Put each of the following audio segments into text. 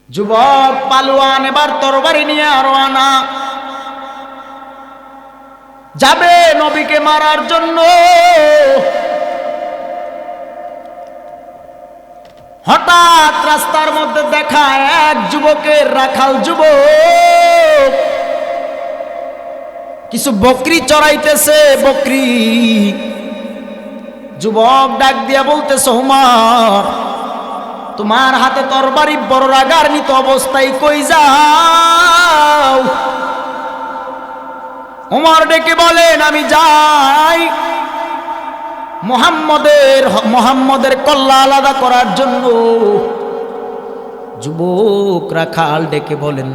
যুবক পালোয়ান এবার তরবারি নিয়ে রওনা, যাবে নবীকে মারার জন্য। হঠাৎ রাস্তার মধ্যে দেখা এক যুবকের, রাখাল যুবক, কিছু বকরি চড়াইতেছে, বকরি। যুবক ডাক দিয়া বলতেছে, ওমর, তোমার হাতে তরবারি বড় রাগান্বিত অবস্থায় কই যাও? ওমর ডেকে বলেন, আমি যাই মুহাম্মদের কল্লা আলাদা করার জন্য। যুবক রাখাল ডেকে বলেন,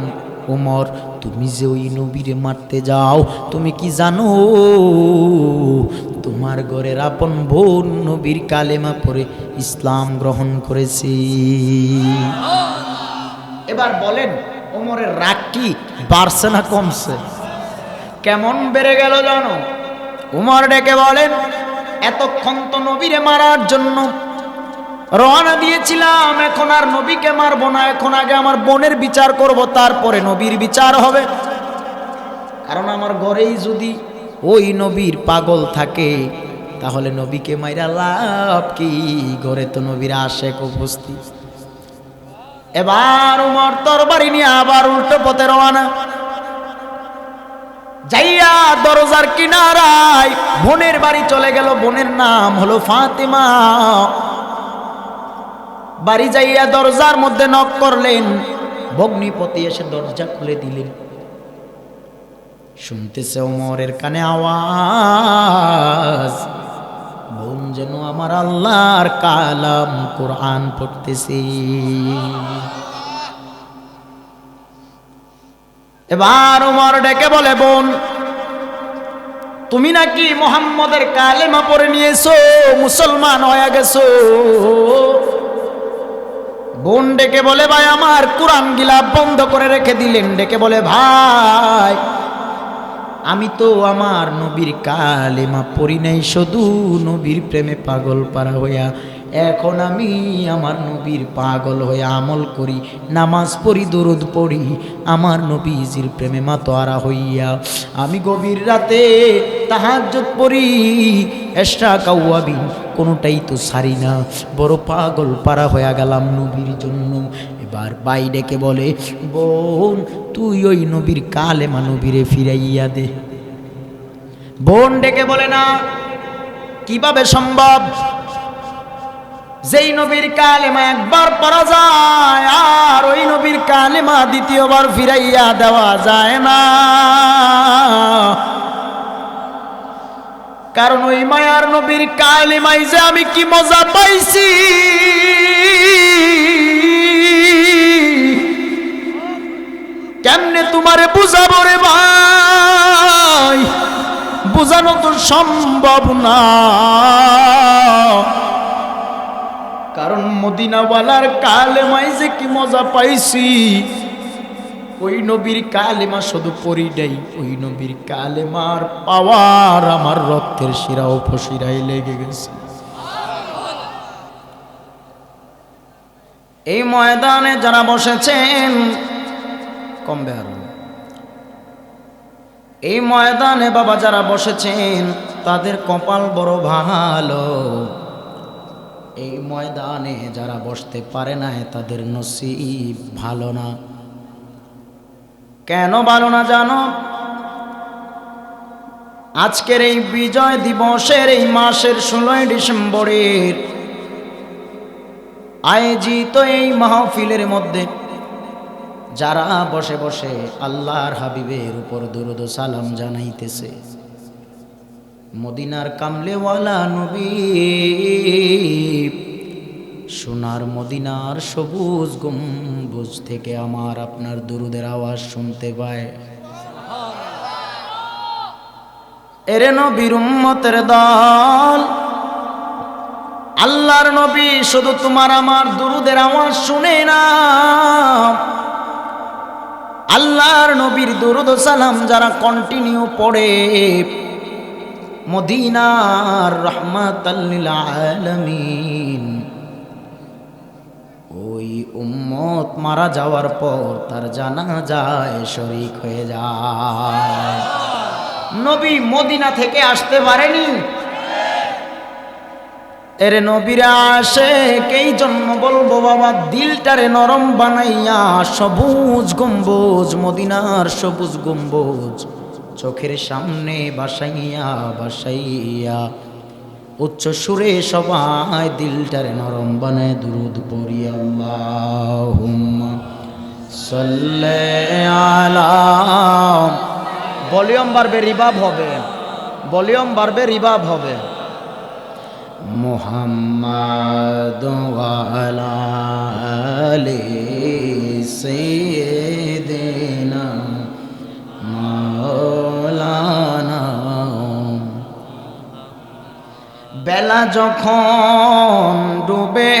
ওমর, তুমি যে ওই নবীরে মারতে যাও, তুমি কি জানো তোমার ঘরের আপন বোন নবীর কালেমা পড়ে ইসলাম গ্রহণ করেছে? এবার বলেন, ওমরের রাগ কি বাড়ছে না কমছে? কেমন বেড়ে গেল জানো? ওমর ডেকে বলেন, এতক্ষণ তো নবীরে মারার জন্য রওনা দিয়েছিলাম, এখন আর নবীকে মারবো না, এখন আগে আমার বোনের বিচার করব, তারপরে নবীর বিচার হবে। কারণ আমার ঘরেই যদি ওই নবীর পাগল থাকে, তাহলে নবীকে মাইরা লাভ কি? ঘরে তো নবীর আশেক উপস্থিত। এবার উমর তরবারি নিয়ে আবার উল্টো পথে রওনা, যাইয়া দরজার কিনারায় বোনের বাড়ি চলে গেল। বোনের নাম হলো ফাতেমা। বাড়ি যাইয়া দরজার মধ্যে নক করলেন, ভগ্নিপতি এসে দরজা খুলে দিলেন। শুনতেছে ওমরের কানে আওয়াজ, বোন যেন আমার আল্লাহর কালাম কোরআন পড়তেছে। এবার ওমর ডেকে বলে, বোন, তুমি নাকি মুহাম্মদের কালেমা পড়ে নিয়েছো, মুসলমান হয়ে গেছো? বোন ডেকে বলে, ভাই, আমার কোরআন গিলা বন্ধ করে রেখে দিলেন। ডেকে বলে, ভাই, আমি তো আমার নবীর কালেমা পড়ি নাই, শুধু নবীর প্রেমে পাগল পারা হইয়া এখন আমি আমার নবীর পাগল হয়ে আমল করি, নামাজ পড়ি, দরুদ পড়ি, আমার নবীজির প্রেমে মাতোয়ারা হইয়া আমি গভীর রাতে তাহাজ্জুদ পড়ি, এশরা কাওয়াবিন কোনোটাই তো সারি না, বড় পাগল পারা হইয়া গেলাম নবীর জন্য। এবার বাই ডেকে বলে, বোন, তুই ওই নবীর কালেমা নবীরে ফিরাইয়া দে। বোন ডেকে বলে, না, কিভাবে সম্ভব? যেই নবীর কালেমা একবার পড়া যায়, আর ওই নবীর কালেমা দ্বিতীয়বার ফিরাইয়া দেওয়া যায় না। কারণ ওই মায়ার নবীর কালেমায় যে আমি কি মজা পাইছি, কেমনে তোমারে বুঝাবো রে ভাই? বুঝানো তো সম্ভব না। কারণ মদিনাওয়ালার কালেমায় যে কি মজা পাইছি, ওই নবীর কালেমা শুধু পড়ি নাই, ওই নবীর কালেমার পাওয়ার আমার রক্তের শিরা উপশিরায় লেগে গেছে। এই ময়দানে যারা বসেছেন, কমবে আরো, এই ময়দানে বাবা যারা বসেছেন তাদের কপাল বড় ভালো। এই ময়দানে যারা বসতে পারে না তাদের নসিব ভালো না। কেন ভালো না জানো? আজকের এই বিজয় দিবসের এই মাসের 16 ডিসেম্বরের আয়োজিত এই মাহফিলের মধ্যে যারা বসে বসে আল্লাহর হাবিবের উপর দরুদ ও সালাম জানাইতেছে, মদিনার কামলেওয়ালা নবী, সোনার মদিনার সবুজ গম্বুজ থেকে আমার আপনার দরুদের আওয়াজ শুনতে পায়। এরে নবীর উম্মতের দল, আল্লাহর নবী শুধু তোমার আমার দরুদের আওয়াজ শুনে না, আল্লাহর নবীর দরুদ ও সালাম যারা কন্টিনিউ পড়ে, মদিনার রহমাতাল লিল আলামিন, ওই ওই উম্মত মারা যাওয়ার পর তার জানাজায় শরীক হয়ে যায়। নবী মদিনা থেকে আসতে পারেনি, এরে নবীরা আসে এই জন্য বলবো বাবা, দিলটারে নরম বানাইয়া সবুজ গম্বুজ, মদিনার সবুজ গম্বুজ চোখের সামনে বাসাইয়া বাসাইয়া উচ্চ সুরে সবাই দিলটারে নরম বানায় দুরুদ পড়ি। আল্লাহুম্মা সাল্লি আলা, ভলিউম বাড়বে রিভাব হবে, ভলিউম বাড়বে রিভাব হবে। মুহাম্মাদ ওয়া আলা আলি সাইয়্যিদিনা মাওলানা। বেলা যখন ডুবে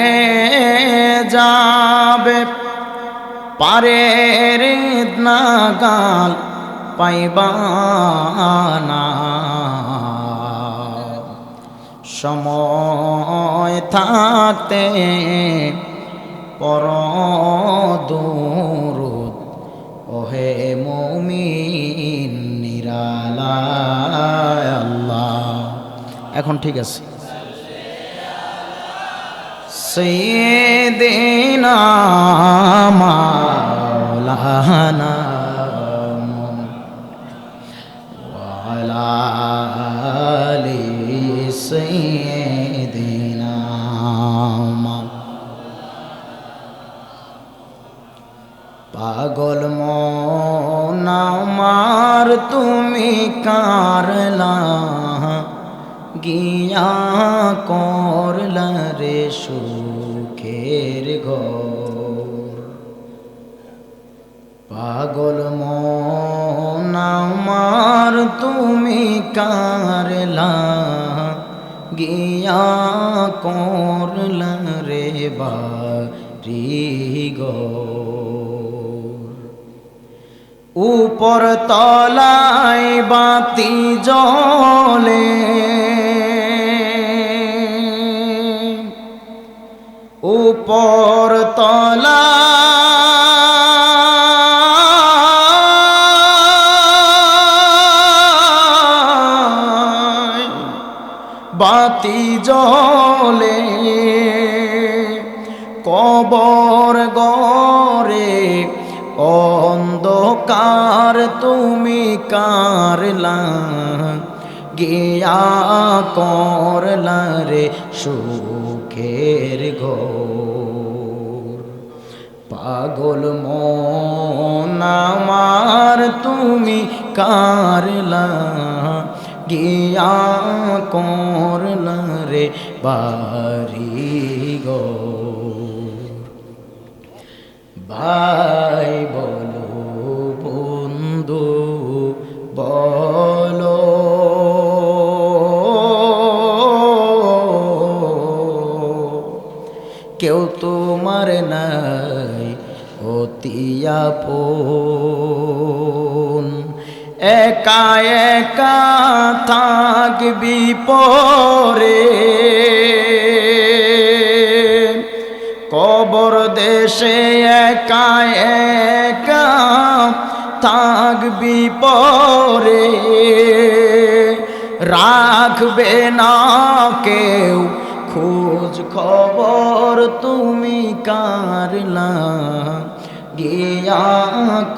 যাবে পারের নাগাল পাইবানা, সময় থাকতে পর দুরূদ ওহে মুমিন নিরালায় আল্লাহ। এখন ঠিক আছে। সাইয়্যিদিনা মাওলানা ওয়া আলা আলি সাইয়্যিদিনা। পাগল মন আমার তুমি কারলা গিয়া করলা রে সুখের ঘর। পাগল মন আমার তুমি কারলা গিয়া করলা রে বাড়ি ঘর। উপর তলায় বাতি জ্বলে উপর তলায় বাতি জ্বলে, কবর গরে অন্ধকার তুমি কারলা গিয়া করলা রে সুখের ঘর। পাগল মন আমার তুমি কারলা গিয়া করলা রে বাড়ি ঘর। ভাই বলো বন্ধু বলো কেউ তোমার নাই অতি আপন, একা একা থাকবি পরে কবর দেশে, একা একা থাকবি পরে রাখবে না কেউ খোঁজ খবর তুমি কারলা গিয়া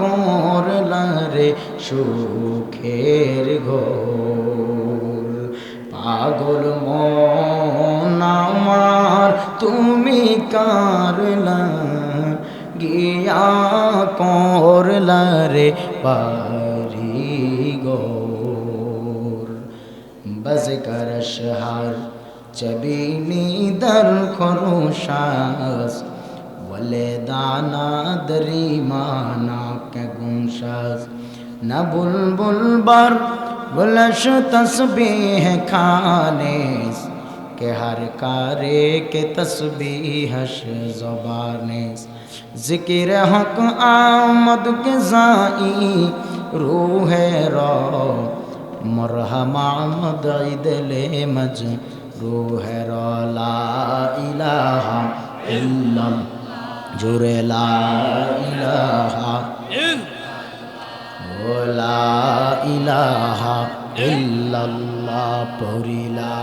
করলা রে সুখের ঘর। পাগল মন আমার তুমি কারলা গিয়া করলা রে বাড়ি ঘর। बज कर शहर चबीनी दर खरोशास वले दाना दरी माना के गुंशास न बुलबुल बर बुलश तस्बीह खाने के हर कारे के तस्बीहश ज़बाने ज़िक्र हक आमद के ज़ाई रूह रो मरहमा मदइदले मजरूह रो ला इलाहा इल्लल्लाह জোরে লা ইলাহা ও লা ইলাহা ইল্লাল্লাহ পড়ি লা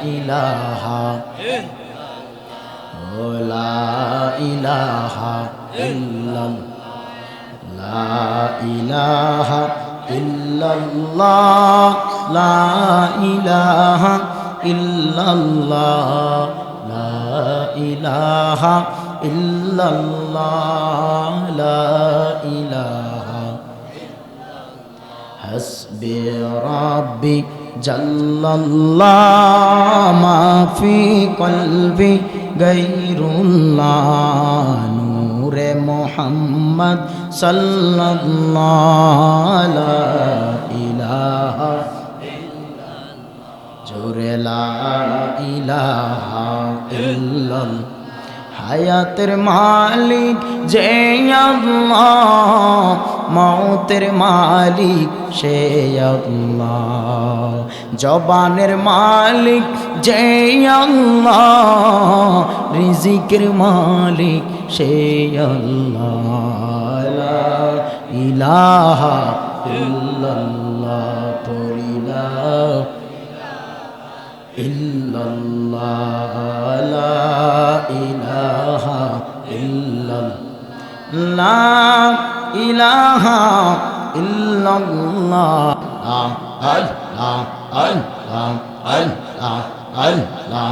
ইলাহা ও লা ইলাহা ইল্লাল্লাহ লা ইলাহা ইল্লাল্লাহ লা ইলাহা ইল্লাল্লাহ লা ইলাহা ইল্লাল্লাহ লা ইলাহা হাসবি রাব্বি জাল্লাল্লাহ মা ফি কলবি গায়রুল্লাহ নূরে মুহাম্মদ সাল্লাল্লাহু লা ইলাহা জোরে লা ইলাহা ইল্লাল্লাহ হায়াতের মালিক যে আল্লাহ মৌতের মালিক সে আল্লাহ জবানের মালিক যে আল্লাহ রিজিকের মালিক সে আল্লাহ লা ইলাহা ইল্লাল্লাহ পড়িলা ইল্লাল্লাহ লা ইলাহা ইল্লাল্লাহ লা ইলাহা ইল্লাল্লাহ আল্লাহ আল্লাহ আল্লাহ আল্লাহ আল্লাহ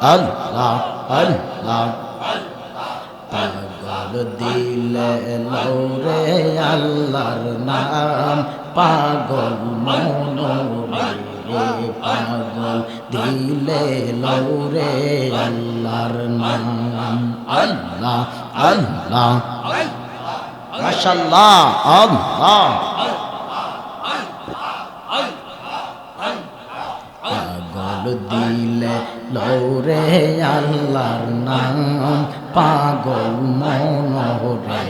আল্লাহ আল্লাহ পাগল দিলে লৌরে আল্লাহর নাম পাগল মনোরে পাগল দিলে লৌরে আল্লাহর নাম আল্লাহ আল্লাহ মাশাআল্লাহ আল্লাহ পাগল দিলে লৌরে আল্লাহর নাম পাগল মনোরে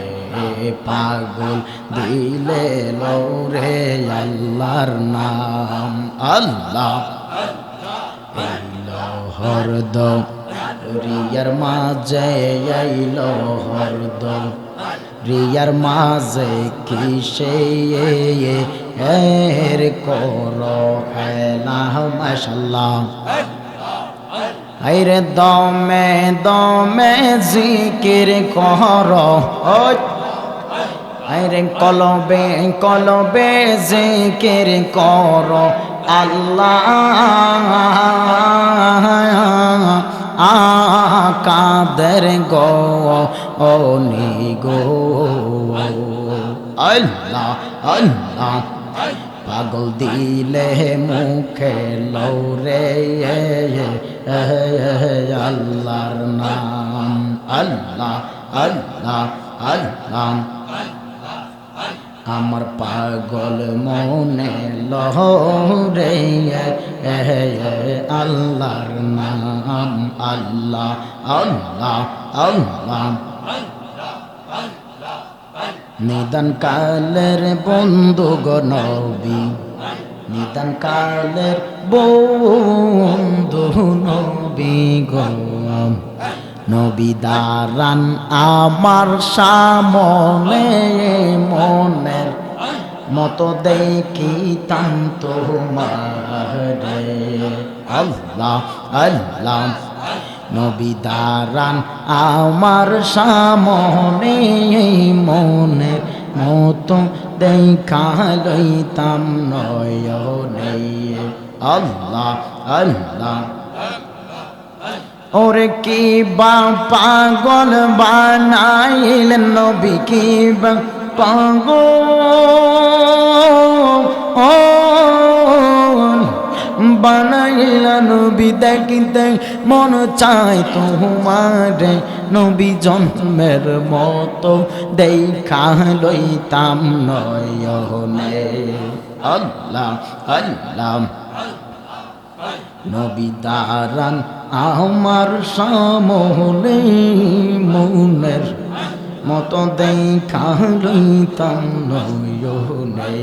পাগল দিলে লৌরে আল্লাহর নাম আল্লাহ হরদম রিয়ার মাঝে আইলো হরদম রিয়ার মাঝে কিসে এর করো হেলা মাশাআল্লাহ আইরে দমে দমে জিকির করো আইরে কলবে কলবে জিকির করো আল্লাহ কাদের গো নি গো আল্লাহ আল্লাহ পাগল দিলে মুখে লৌরে আল্লাহর নাম আল্লাহ আল্লাহ আল্লাহ আমার পাগল মনে লহরে আল্লাহর নাম আল্লাহ আল্লাহ আল্লাহ নিদান কালের বন্ধু গো নবী নিদান কালের বন্ধু নবী গো নবী দাঁড়ান আমার সামনে মনের মতো দেখিতাম তোমারে আল্লাহ আল্লাহ নবী দাঁড়ান আমার সামনে মনের মতো দেখা লইতাম নয়নে আল্লাহ আল্লাহ ওরে কি বা পাগল বানাইলেন নবী কি বা পাগল বানাইলা নবী দেখিতে মন চায় তোমারে নবী জন্মের মতো দেখা লইতাম নয়নে আল্লাহ আল্লাহ নবী দাঁড়ান আমার সামনে মনের মতো দেখা লইতাম নয়নে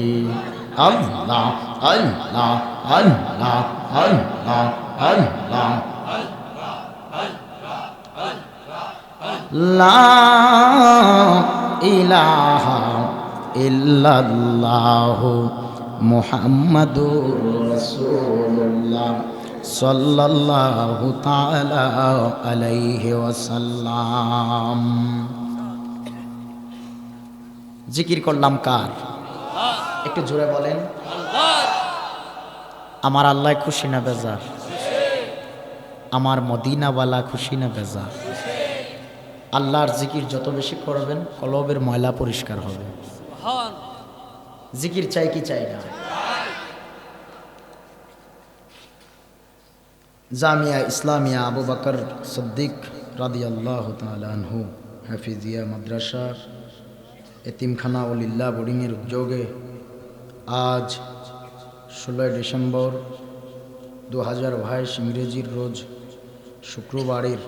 আল্লাহ আল্লাহ আল্লাহ আল্লাহ আল্লাহ লা ইলাহা ইল্লাল্লাহু মুহাম্মাদুর রাসূলুল্লাহ সাল্লাল্লাহু তাআলা আলাইহি ওয়াসাল্লাম। জিকির করলাম কার? একটু জোরে বলেন। আমার আল্লাহ খুশি না বেজার? আমার মদিনাওয়ালা খুশি না বেজার? আল্লাহর জিকির যত বেশি করবেন কলবের ময়লা পরিষ্কার হবে। জিকির চাই কি চাই না? জামিয়া ইসলামিয়া আবু বকর সিদ্দিক রাদিয়াল্লাহু তাআলা আনহু হাফিজিয়া মাদ্রাসা এতিমখানা ওলিল্লাহ বোর্ডিংয়ের উদ্যোগে আজ 16 ডিসেম্বর 2022 ইংরেজির রোজ শুক্রবারের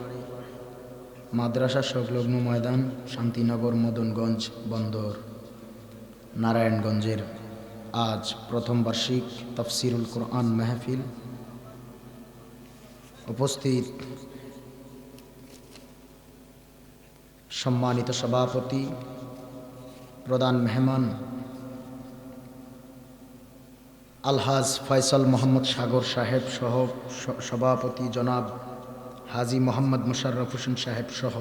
মাদ্রাসা সংলগ্ন ময়দান শান্তিনগর মদনগঞ্জ বন্দর নারায়ণগঞ্জের আজ প্রথম বার্ষিক তাফসিরুল কোরআন মাহফিল। উপস্থিত সম্মানিত সভাপতি, প্রধান মেহমান আলহাজ ফয়সাল মোহাম্মদ সাগর সাহেব সহ সভাপতি জনাব হাজি মোহাম্মদ মুশাররফ হোসেন সাহেব সহ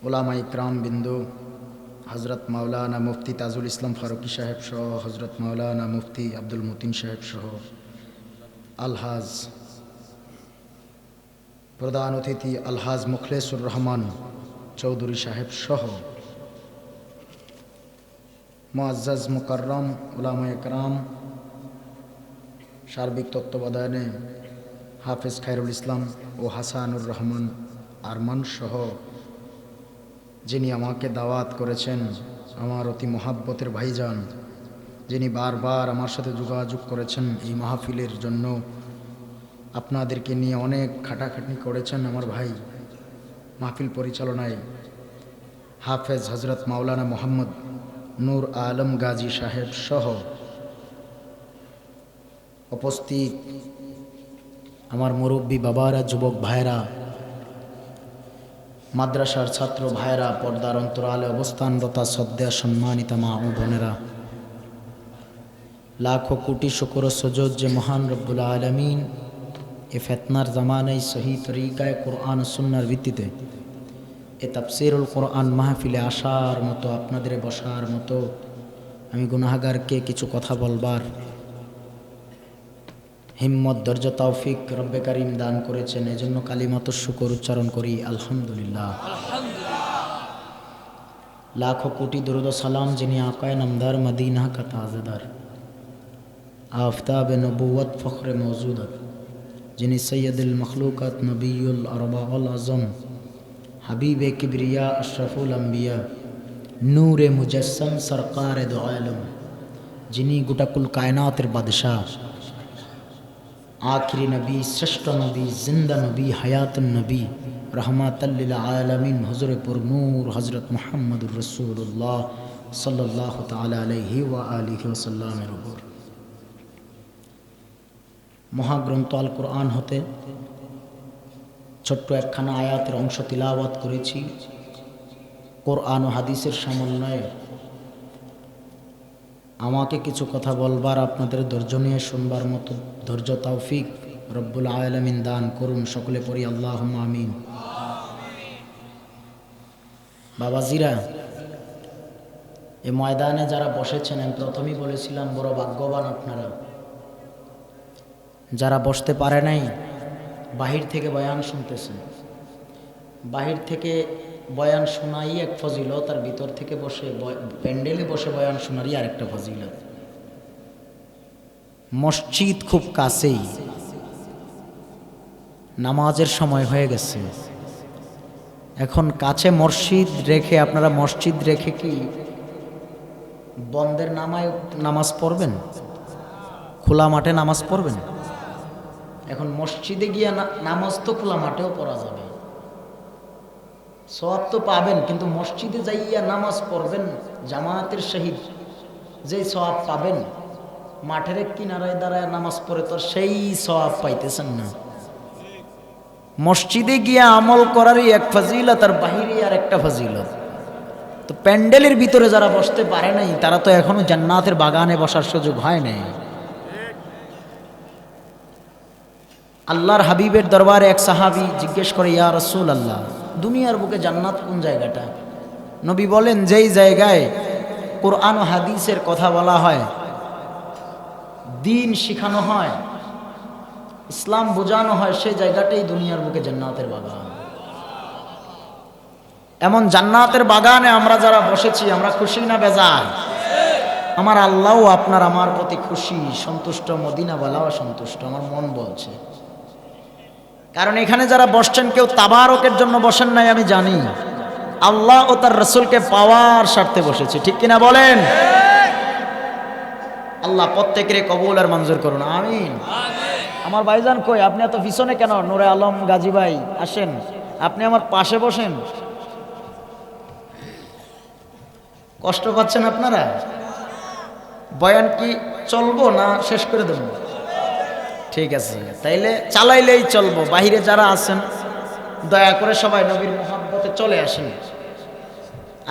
ওলামা ইকরাম বিন্দু, হজরত মাওলানা মুফতি তাজুল ইসলাম ফারুকি সাহেব সহ হজরত মাওলানা মুফতি আব্দুল মতিন সাহেব সহ আলহাজ প্রধান অতিথি আলহাজ মুখলেসুর রহমান চৌধুরী সাহেব সহ মুআজ্জাজ মুকাররম উলামা ইকরাম, সার্বিক তত্ত্বাবধানে হাফেজ খায়রুল ইসলাম ও হাসানুর রহমান আরমান সহ যিনি আমাকে দাওয়াত করেছেন, আমার অতি মহাব্বতের ভাইজান, যিনি বারবার আমার সাথে যোগাযোগ করেছেন এই মাহফিলের জন্য, আপনাদেরকে নিয়ে অনেক খাটাখাটনি করেছেন আমার ভাই মাহফিল পরিচালনায় হাফেজ হজরত মাওলানা মোহাম্মদ নূর আলম গাজী সাহেব সহ উপস্থিত আমার মুরব্বী বাবারা, যুবক ভাইরা, মাদ্রাসার ছাত্র ভাইরা, পর্দার অন্তরালে অবস্থানরতা শ্রদ্ধা সম্মানিতা মা ও বোনেরা, লাখো কোটি শুকর ও সুজুদ যে মহান রব্বুল আলামিন এ ফেতনার জামানায় সহি তরিকায় কোরআন ও সুন্নাহর ভিত্তিতে এ তাফসিরুল কোরআন মাহফিলে আসার মতো, আপনাদের বসার মতো আমি গুনাহগারকে কিছু কথা বলবার হিম্মত, ধৈর্য, তৌফিক রব্বে কারীম দান করেছেন। এজন্য কালিমাত শুকর উচ্চারণ করি আলহামদুলিল্লাহ। লাখো কোটি দুরুদ ও সালাম যিনি আকায়ে নামদার মদিনা কা তাজদার, আফতাব নবুয়ত ফখরে মওজুদত, যিনি সৈয়দুল মখলুকাত নবিয়ুল আরবাউল আজম হাবিবে কিবরিয়া আশরাফুল আম্বিয়া নূরে মুজাসসাম সরকারে দো আলম, যিনি গোটাকুল কায়নাতের বাদশাহ, आखिरी नबी, श्रेष्ठ नबी, जिंदा नबी, हयातुन नबी, रहमतल लिल आलमीन, हुजूर पुरनूर हजरत मुहम्मदुर रसूलुल्लाह सल्लल्लाहु ताला अलैहि व आलिहि वसल्लमेर উপর মহাগ্রন্থ আল কোরআন হতে ছোট্ট একখানা আয়াতের অংশ তিলাওয়াত করেছি। কোরআন ও হাদিসের সমন্বয়ে আমাকে কিছু কথা বলবার, আপনাদের ধৈর্য নিয়ে শুনবার মতো ধৈর্য তৌফিক রব্বুল আলামিন দান করুন। সকলে পড়ি আল্লাহুম্মা আমিন। বাবাজিরা, এই ময়দানে যারা বসেছেন, আমি প্রথমেই বলেছিলাম বড় ভাগ্যবান আপনারা। যারা বসতে পারে নাই, বাহির থেকে বয়ান শুনতেছেন। বাহির থেকে বয়ান শোনাই এক ফজিলত, আর ভিতর থেকে বসে প্যান্ডেলে বসে বয়ান শোনারই আরেকটা ফজিলত। মসজিদ খুব কাছেই, নামাজের সময় হয়ে গেছে। এখন কাছে মসজিদ রেখে আপনারা মসজিদ রেখে কি বন্ধের নামায় নামাজ পড়বেন? খোলা মাঠে নামাজ পড়বেন? এখন মসজিদে গিয়ে নামাজ তো খোলা মাঠেও পড়া যাবে, সওয়াব তো পাবেন, কিন্তু মসজিদে যাইয়া নামাজ পড়বেন জামাতের সহিত, যেই সওয়াব পাবেন মাঠের কিনারায় দাঁড়ায় নামাজ পড়ে তো সেই সওয়াব পাইতেছেন না। মসজিদে গিয়ে আমল করারই এক ফজিলত, আর বাহিরে আর একটা ফজিলত। তো প্যান্ডেলের ভিতরে যারা বসতে পারে নাই তারা তো এখনো জান্নাতের বাগানে বসার সুযোগ হয় নাই। আল্লাহর হাবিবের দরবারে এক সাহাবী জিজ্ঞেস করে, ইয়া রাসূলুল্লাহ, দুনিয়ার বুকে জান্নাত কোন জায়গাটা? নবী বলেন, যেই জায়গায় কোরআন ও হাদিসের কথা বলা হয়, দ্বীন শিখানো হয়, ইসলাম বোঝানো হয়, সেই জায়গাটাই দুনিয়ার বুকে জান্নাতের বাগান। এমন জান্নাতের বাগানে আমরা যারা বসেছি, আমরা খুশি না বেজার? আমার আল্লাহও আপনার আমার প্রতি খুশি, সন্তুষ্ট, মদিনাওয়ালাও সন্তুষ্ট, আমার মন বলছে। কারণ এখানে যারা বসছেন কেউ তাবারকের জন্য বসেন নাই, আমি জানি। আল্লাহ ও তার রাসূলকে পাওয়ার স্বার্থে বসেছে, ঠিক কিনা বলেন? আল্লাহ প্রত্যেকের কবুল আর মঞ্জুর করুন, আমিন। আমার ভাইজান কই? আপনি এত পিছনে কেন? নূরে আলম গাজী ভাই আসেন, আপনি আমার পাশে বসেন। কষ্ট পাচ্ছেন আপনারা? বয়ান কি চলবো না শেষ করে দেব? ঠিক আছে, তাইলে চালাইলেই চলবো। বাহিরে যারা আছেন দয়া করে সবাই নবীর মুহাব্বতে চলে আসেন।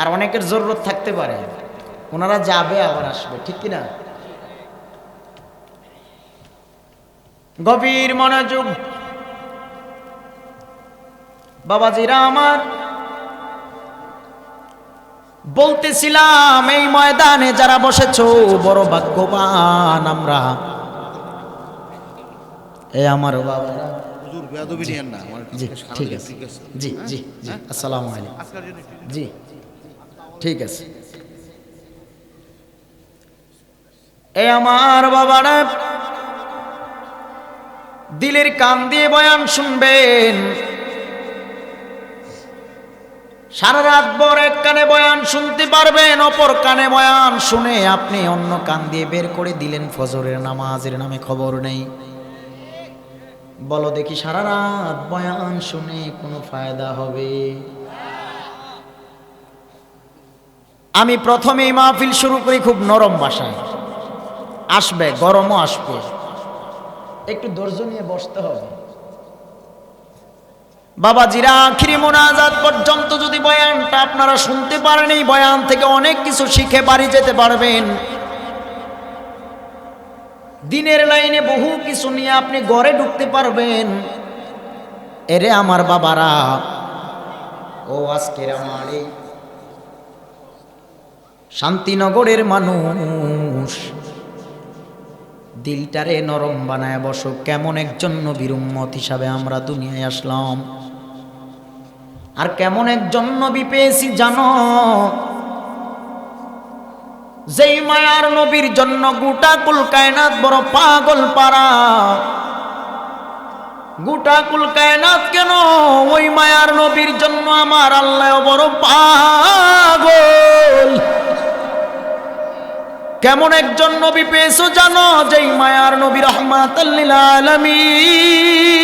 আর অনেকের জরুরত থাকতে পারে, ওনারা যাবে আবার আসবে, ঠিক কিনা? গভীর মনোযোগ বাবাজিরা আমার, বলতেছিলাম এই ময়দানে যারা বসেছো বড় ভাগ্যবান আমরা। এই আমার বাবারা, হুজুর বেয়াদবি নিয়েন না। জি ঠিক আছে, জি জি জি, আসসালামু আলাইকুম, জি ঠিক আছে। এই আমার বাবারা, দিলের কান দিয়ে বয়ান শুনবেন। সারা রাত ভর এক কানে বয়ান শুনতে পারবেন, অপর কানে বয়ান শুনে আপনি অন্য কান দিয়ে বের করে দিলেন ফজরের নামাজের নামে খবর নেই। বলো দেখি, সারা রাত বয়ান শুনে কোনো ফায়দা হবে? আমি প্রথমেই মাহফিল শুরু করি খুব নরম ভাষায়, আসবে গরমও আসবে, একটু ধৈর্য নিয়ে বসতে হবে। বাবাজিরা, আখিরি মোনাজাত পর্যন্ত যদি বয়ানটা আপনারা শুনতে পারেন, এই বয়ান থেকে অনেক কিছু শিখে বাড়ি যেতে পারবেন। দিনের লাইনে বহু কিছু নিয়ে আপনি ঘরে ঢুকতে পারবেন। এরে আমার বাবারা, ও আজকের আমার এই শান্তিনগরের মানুষ, দিলটারে নরম বানায় বসো। কেমন একজন নবীর উম্মত হিসাবে আমরা দুনিয়ায় আসলাম, আর কেমন একজন নবী পেয়েছি জানো? যেই মায়ার নবীর জন্য গোটা কুল কায়নাত বড় পাগল পারা। গোটা কুল কায়নাত কেন, ওই মায়ার নবীর জন্য আমার আল্লাহ বড় পাগল। কেমন একজন নবী পেয়েছো জানো? যেই মায়ার নবী রাহমাতাল লিল আলামিন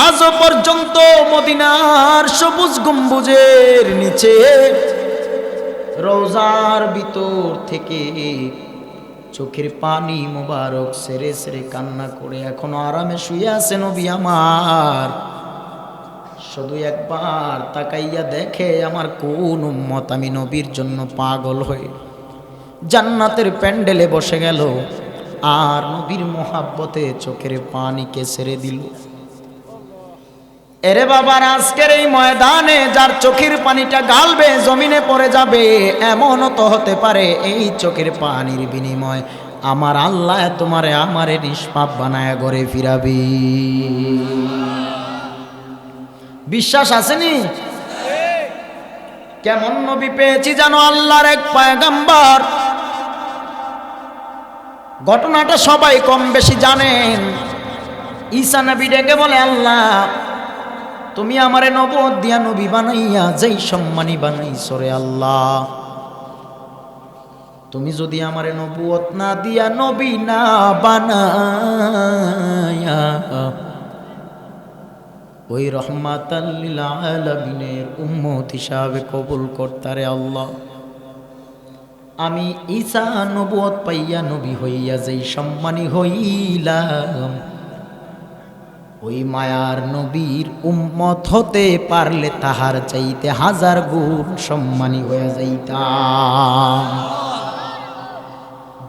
আজ পর্যন্ত মদিনার সবুজ গম্বুজের নিচে রওজার ভিতর থেকে চোখের পানি মোবারক সেরে সেরে কান্না করে এখনো আরামে শুয়ে আছে নবী আমার। শুধু একবার তাকাইয়া দেখে আমার কোন উম্মত আমি নবীর জন্য পাগল হয়ে জান্নাতের প্যান্ডেলে বসে গেল আর নবীর মোহাব্বতে চোখের পানিকে ছেড়ে দিল। এরে বাবার, আজকের এই ময়দানে যার চোখের পানিটা গালবে জমিনে পড়ে যাবে, এমনও তো হতে পারে এই চোখের পানির বিনিময় আমার আল্লাহ তোমারে আমারে নিষ্পাপ বানায় ঘরে ফিরাবি। বিশ্বাস আসেনি? কেমন নবী পেয়েছি জানো? আল্লাহর এক পয়গম্বর। ঘটনাটা সবাই কম বেশি জানেন। ঈসা নবী ডেকে বলে, আল্লাহ তুমি আমারে নবুয়ত দিয়া নবী বানাইয়া যেই সম্মানী বানাইছো রে আল্লাহ, তুমি যদি আমারে নবুয়ত না দিয়া নবী না বানাইয়া ওই রহমাতাল লিল আলামিনের উম্মত হিসাবে কবুল করতারে আল্লাহ, আমি ঈসা নবুয়ত পাইয়া নবী হইয়া যেই সম্মানী হইলাম, ওই মায়ার নবীর উম্মত হতে পারলে তাহার চাইতে 1000 গুণ সম্মানী হয়ে যাইতাম।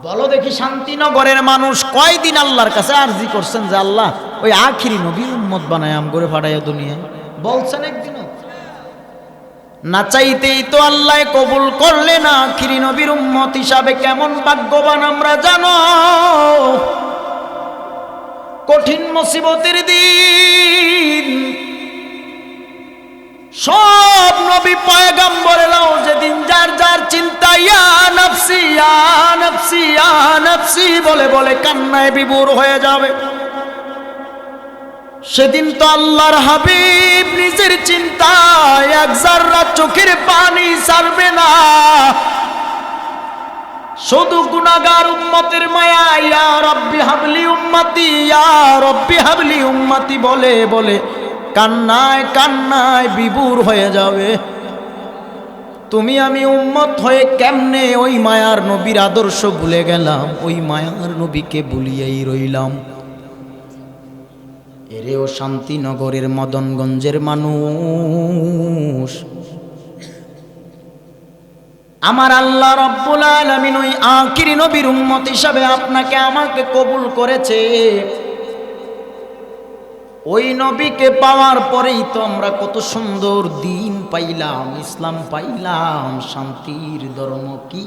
বলো দেখি, শান্তিনগরের মানুষ কয়দিন আল্লাহর কাছে আরজি করছেন যে আল্লাহ ওই আখিরি নবীর উম্মত বানায় আম করে ফাটাইয়া দুনিয়ায়? বলছেন একদিনও? না চাইতেই তো আল্লাহ কবুল করলেন আখিরি নবীর উম্মত হিসাবে। কেমন ভাগ্যবান আমরা জানো। কঠিন মুসিবতের দিন সব নবী পয়গম্বরেরাও যেদিন যার যার চিন্তা ইয়া নফসি ইয়া নফসি ইয়া নফসি বলে বলে কান্নায় বিভোর হয়ে যাবে, সেদিন তো আল্লাহর হাবিব নিজের চিন্তায় এক জাররা চোখের পানি ছাড়বে না। শুধু গুনাহগার উম্মতের মায়া ইয়া রব্বি হাবলি উম্মতি ইয়া রব্বি হাবলি উম্মতি বলে বলে কান্নায় কান্নায় বিভোর হয়ে যাবে। তুমি আমি উম্মত হয়ে কেমনে ওই মায়ার নবীর আদর্শ ভুলে গেলাম, ওই মায়ার নবীকে ভুলিয়েই রইলাম। এরেও শান্তিনগরের মদনগঞ্জের মানুষ, আমার আল্লাহ রব্বুল আলামিন ওই আখিরি নবীর উম্মত হিসাবে আপনাকে আমাকে কবুল করেছে। ওই নবীকে পাওয়ার পরেই তো আমরা কত সুন্দর দিন পাইলাম, ইসলাম পাইলাম। শান্তির ধর্ম কি?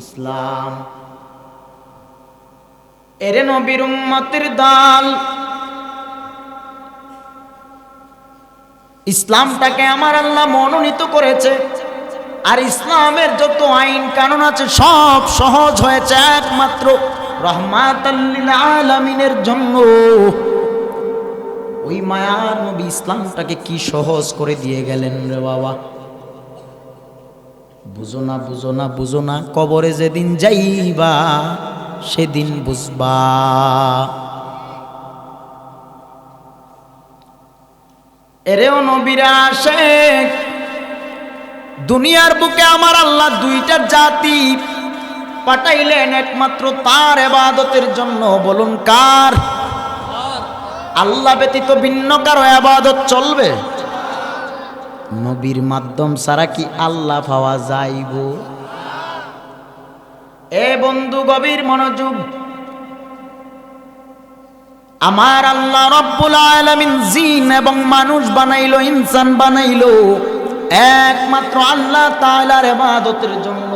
ইসলাম। এরে নবীর উম্মতের দল, ইসলামটাকে আমার আল্লাহ মনোনীত করেছে। আর ইসলামের যত আইন কানুন আছে সব সহজ হয়েছে একমাত্র রহমাতাল লিল আলামিনের জন্য। ওই মায়ার নবী ইসলামটাকে কি সহজ করে দিয়ে গেলেন রে বাবা। বুঝো না বুঝো না বুঝো না, কবরে যেদিন যাইবা সেদিন বুঝবা। এরেও নবীরা আশেক, দুনিয়ার বুকে আমার আল্লাহ দুইটা জাতি পাঠাইলেন একমাত্র তার ইবাদতের জন্য। বলুন কার? আল্লাহ ব্যতীত ভিন্ন কারো ইবাদত চলবে? নবীর মাধ্যম ছাড়া কি আল্লাহ পাওয়া যাইব? এ বন্ধু গভীর মনোযোগ। আমার আল্লাহ রব্বুল আলামিন জিন এবং মানুষ বানাইলো, ইনসান বানাইলো একমাত্র আল্লাহ তাআলার ইবাদতের জন্য।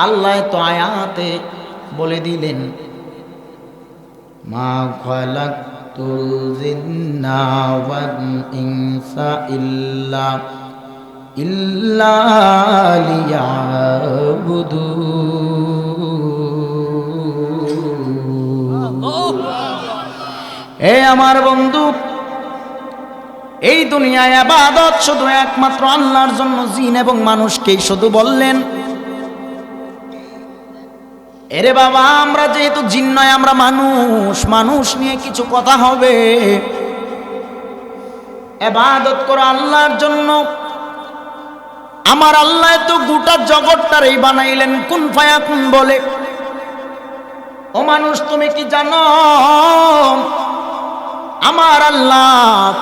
আল্লাহ তো আয়াতে বলে দিলেন, মা খালাকতুল জিন্না ওয়াল ইনসা ইল্লা লিয়াবুদুন। এ আমার বন্ধু, এই দুনিয়ায় ইবাদত শুধু একমাত্র আল্লাহর জন্য। জিন এবং মানুষকেই শুধু বললেন, এরে বাবা আমরা যেহেতু জিন নয় আমরা মানুষ, মানুষ নিয়ে কিছু কথা হবে। ইবাদত করো আল্লাহর জন্য। আমার আল্লাহ তো গোটা জগৎটারই বানাইলেন কুন ফায়াকুন বলে। ও মানুষ তুমি কি জানো আমার আল্লাহ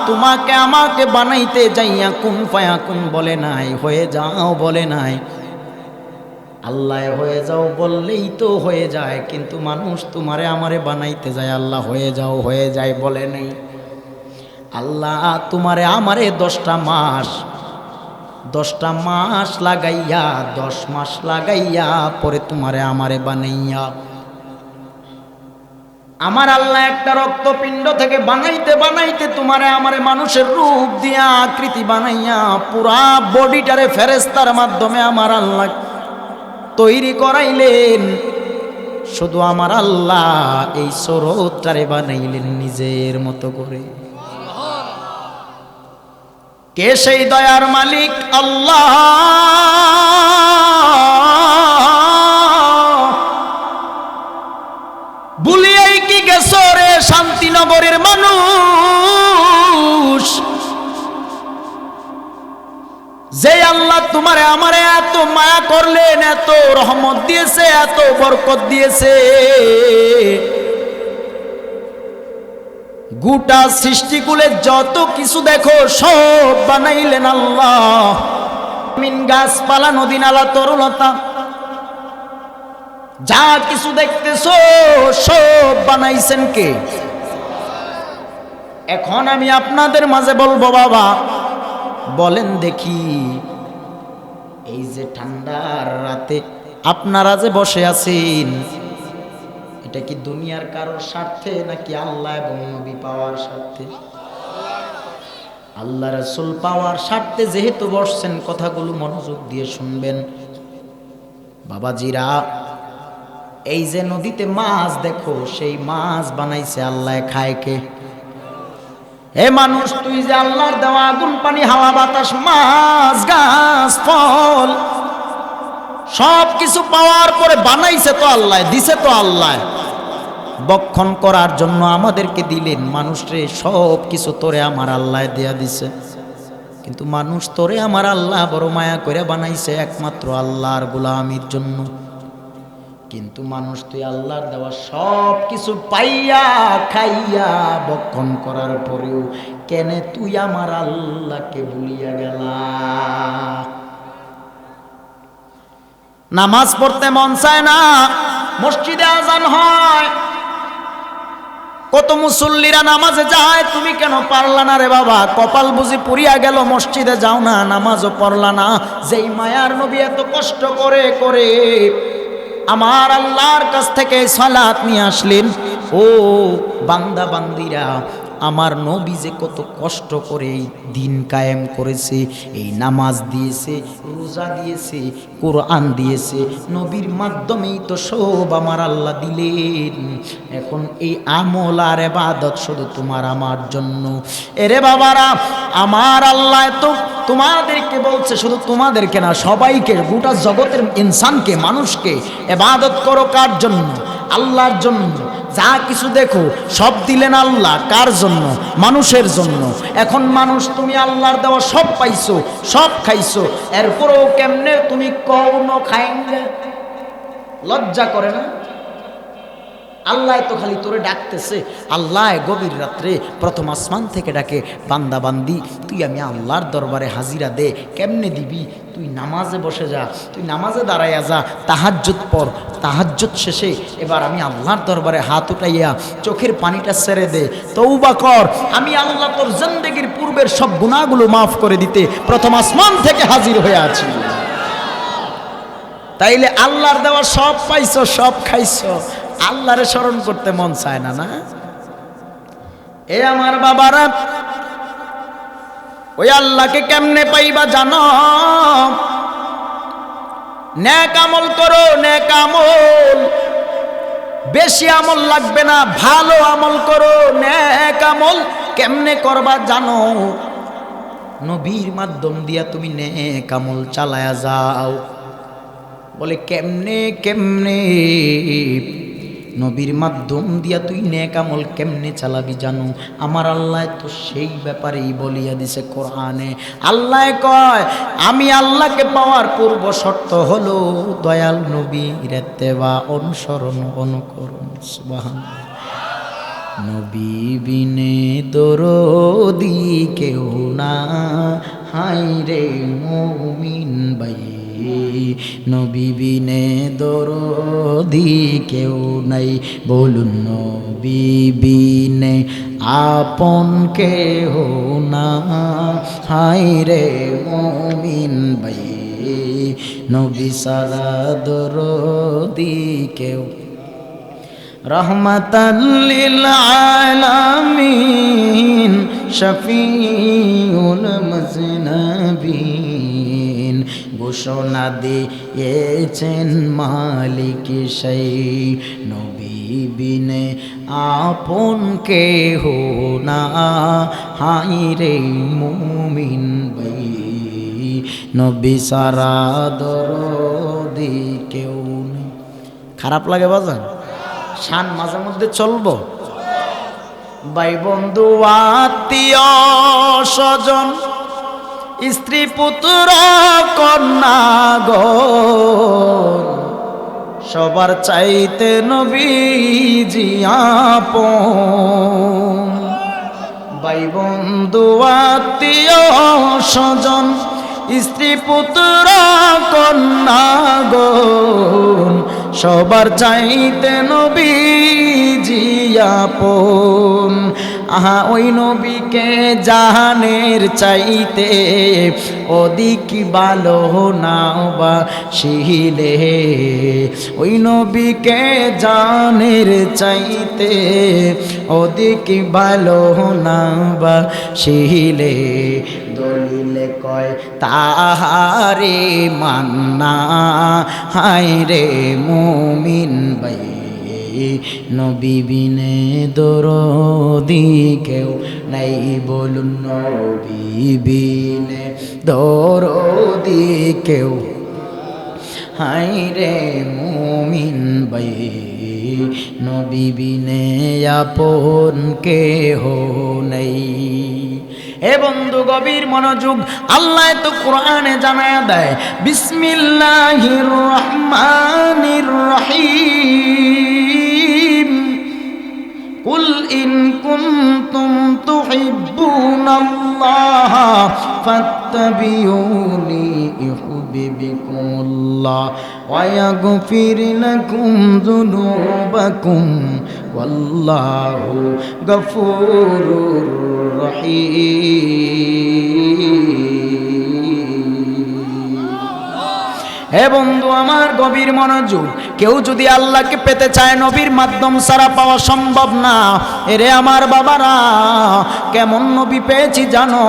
তোমাকে আমাকে বানাইতে যাইয়া কুন ফায়াকুন বলে নাই, হয়ে যাও বলে নাই। আল্লাহ হয়ে যাও বললেই তো হয়ে যায়, কিন্তু মানুষ তোমারে আমারে বানাইতে যায় আল্লাহ হয়ে যাও হয়ে যায় বলে নেই। আল্লাহ তোমারে আমারে 10টা মাস লাগাইয়া 10 মাস লাগাইয়া পরে তোমারে আমারে বানাইয়া, আমার আল্লাহ একটা রক্তপিণ্ড থেকে বানাইতে বানাইতে তোমারে আমারে মানুষের রূপ দিয়া আকৃতি বানাইয়া পুরা বডিটারে ফেরেশতার মাধ্যমে আমার আল্লাহ তৈরি করাইলেন। শুধু আমার আল্লাহ এই সুরতটারে বানাইলেন নিজের মতো করে। কে সেই দয়ার মালিক? আল্লাহ। ভুলিয়াই কি গেছো রে শান্তিনগরের মানুষ, যে আল্লাহ তোমারে আমারে এত মায়া করলেন, এত রহমত দিয়েছে, এত বরকত দিয়েছে। গোটা সৃষ্টিকুলে যত কিছু দেখো সব বানাইলেন আল্লাহ। মিন গাছপালা, নদী নালা, তরুলতা, যা কিছু দেখতেছো সব বানাইছেন কে? এখন আমি আপনাদের মাঝে বলবো, বাবা বলেন দেখি, এই যে ঠান্ডার রাতে আপনারা যে বসে আছেন, এটা কি দুনিয়ার কারোর স্বার্থে নাকি আল্লাহ এবং নবী পাওয়ার স্বার্থে? আল্লাহ রাসূল পাওয়ার স্বার্থে যেহেতু বসছেন, কথাগুলো মনোযোগ দিয়ে শুনবেন। বাবাজিরা, এই যে নদীতে মাছ দেখো, সেই মাছ বানাইছে আল্লাহ, খায় কে? হে মানুষ, তুই যে আল্লাহর দেওয়া আগুন, পানি, হাওয়া, বাতাস, মাছ, গাছ, ফল সব কিছু পাওয়ার পরে বানাইছে তো আল্লাহ, দিছে তো আল্লাহ। বক্ষণ করার জন্য আমাদেরকে দিলেন। মানুষরে সব কিছু তোরে আমার আল্লাহ দেয়া দিছে, কিন্তু মানুষ তোরে আমার আল্লাহ বড় মায়া করে বানাইছে একমাত্র আল্লাহর গোলামির জন্য। কিন্তু মানুষ তুই আল্লাহর দেওয়া সব কিছু পাইয়া খাইয়া বক্ষণ করার পরেও কেন তুই আমার আল্লাহকে ভুলিয়া গেলা? নামাজ পড়তে মন চায় না, মসজিদে আজান হয়, কত মুসল্লিরা নামাজে যায়, তুমি কেন পারলা না রে বাবা? কপাল বুঝি পুরিয়া গেল, মসজিদে যাও না, নামাজও পড়লা না। যেই মায়ার নবী এত কষ্ট করে করে আমার আল্লাহর কাছ থেকে সালাত নিয়ে আসলেন, ও বান্দা বান্দিরা, আমার নবী যে কত কষ্ট করে এই দিন কায়েম করেছে, এই নামাজ দিয়েছে, রোজা দিয়েছে, কোরআন দিয়েছে, নবীর মাধ্যমেই তো সব আমার আল্লাহ দিলেন। এখন এই আমল আর ইবাদত শুধু তোমার আমার জন্য। এরে বাবারা, আমার আল্লাহ তো তোমাদেরকে বলছে, শুধু তোমাদেরকে না, সবাইকে, গোটা জগতের ইনসানকে, মানুষকে ইবাদত করো। কার জন্য? আল্লাহর জন্য। যা কিছু দেখো সব দিলেন আল্লাহ, কার জন্য? মানুষের জন্য। এখন মানুষ, তুমি আল্লাহর দেওয়া সব পাইছো, সব খাইছো, এরপরেও কেমনে তুমি কওনো খাইলে? লজ্জা করে না? আল্লাহ তো খালি তোরে ডাকতেছে। আল্লাহ গভীর রাত্রে প্রথম আসমান থেকে ডাকে, বান্দা বান্দি তুই আমি আল্লাহর দরবারে হাজিরা দে। কেমনে দিবি? তুই নামাজে বসে যা, তুই নামাজে দাঁড়াইয়া যা, তাহাজ্জুদ পড়, তাহাজ্জুদ শেষে এবার আমি আল্লাহর দরবারে হাত উঠাইয়া চোখের পানিটা ছেড়ে দে, তওবা কর, আমি আল্লাহ তোর জিন্দেগির পূর্বের সব গুনাহগুলো মাফ করে দিতে প্রথম আসমান থেকে হাজির হয়ে আছি। তাইলে আল্লাহর দেওয়া সব পাইছো, সব খাইছো, আল্লাহরে স্মরণ করতে মন চায় না? না, এ আমার বাবারা, ওই আল্লাহকে কেমনে পাইবা জানো? নেক আমল করো, নেক আমল, বেশি আমল লাগবে না, ভালো আমল করো। নেক আমল কেমনে করবা জানো? নবীর মাধ্যম দিয়া তুমি নেক আমল চালায়া যাও। বলে কেমনে? কেমনে? নবীর মাধ্যম দিয়া তুই নেক আমল কেমনে চালাবি জানো? আমার আল্লাহ তো সেই ব্যাপারেই বলিয়া দিছে কোরআনে। আল্লাহ কয়, আমি আল্লাহকে পাওয়ার পূর্ব শর্ত হলো দয়াল নবীর ইত্তেবা, অনুসরণ, অনুকরণ। সুবহানাল্লাহ। নবী বিনে দরদি কেউ না, হায় রে মুমিন ভাই, নবী বিনে দরদি কেউ নাই, বলুন নবী বিনে আপন কেহ না, হায় রে মুমিন ভাই, নবী সারা দরদি কেউ। রহমাতাল লিল আলামিন, শফিউল মুজনবিন, ঘোষণা দিয়েছেন মালিক সেই, নবী বিনে আপন কেহ না, হায় রে মুমিন ভাই, নবী সারা দরদি কেউ নেই। খারাপ লাগে বাজান? শান মাঝে মধ্যে চলবো। ভাই বন্ধু আত্মীয় স্বজন, স্ত্রী পুত্র কন্যা গো, সবার চাইতে নবীজি আপন। ভাই বন্ধু আত্মীয় স্বজন স্ত্রী পুত্র কন্যাগণ সবার চাইতে নবীজি আপন। আহা ওই নবীকে জাহানের চাইতে অধিক ভালো নাও বাসিলে, ওই নবীকে জানের চাইতে অধিক ভালো নাও বাসিলে, দলিলে কয় তাহারে মান্না হায় রে মুমিন ভাই, নবী বিনে দরদি কেউ নাই বলুন, নবী বিনে দরদি কেউ হায় রে মুমিন ভাই, নবী বিনে আপন কেহ নেই। হে বন্ধু গভীর মনোযোগ, আল্লাহ তো কোরআনে জানায়া দেয় বিসমিল্লাহির রহমানির রহিম, কুল ইন কুনতুম তুহিব্বুনাল্লাহ ফাত্তাবিউনি ইউহিব্বুকুমুল্লাহ ওয়া ইয়াগফির লাকুম যুনুবাকুম ওয়াল্লাহু গফুরুর রহিম। হে বন্ধু আমার গভীর মনোযোগ, কেউ যদি আল্লাহকে পেতে চায় নবীর মাধ্যম ছাড়া পাওয়া সম্ভব না। এরে আমার বাবারা, কেমন নবী পেয়েছি জানো?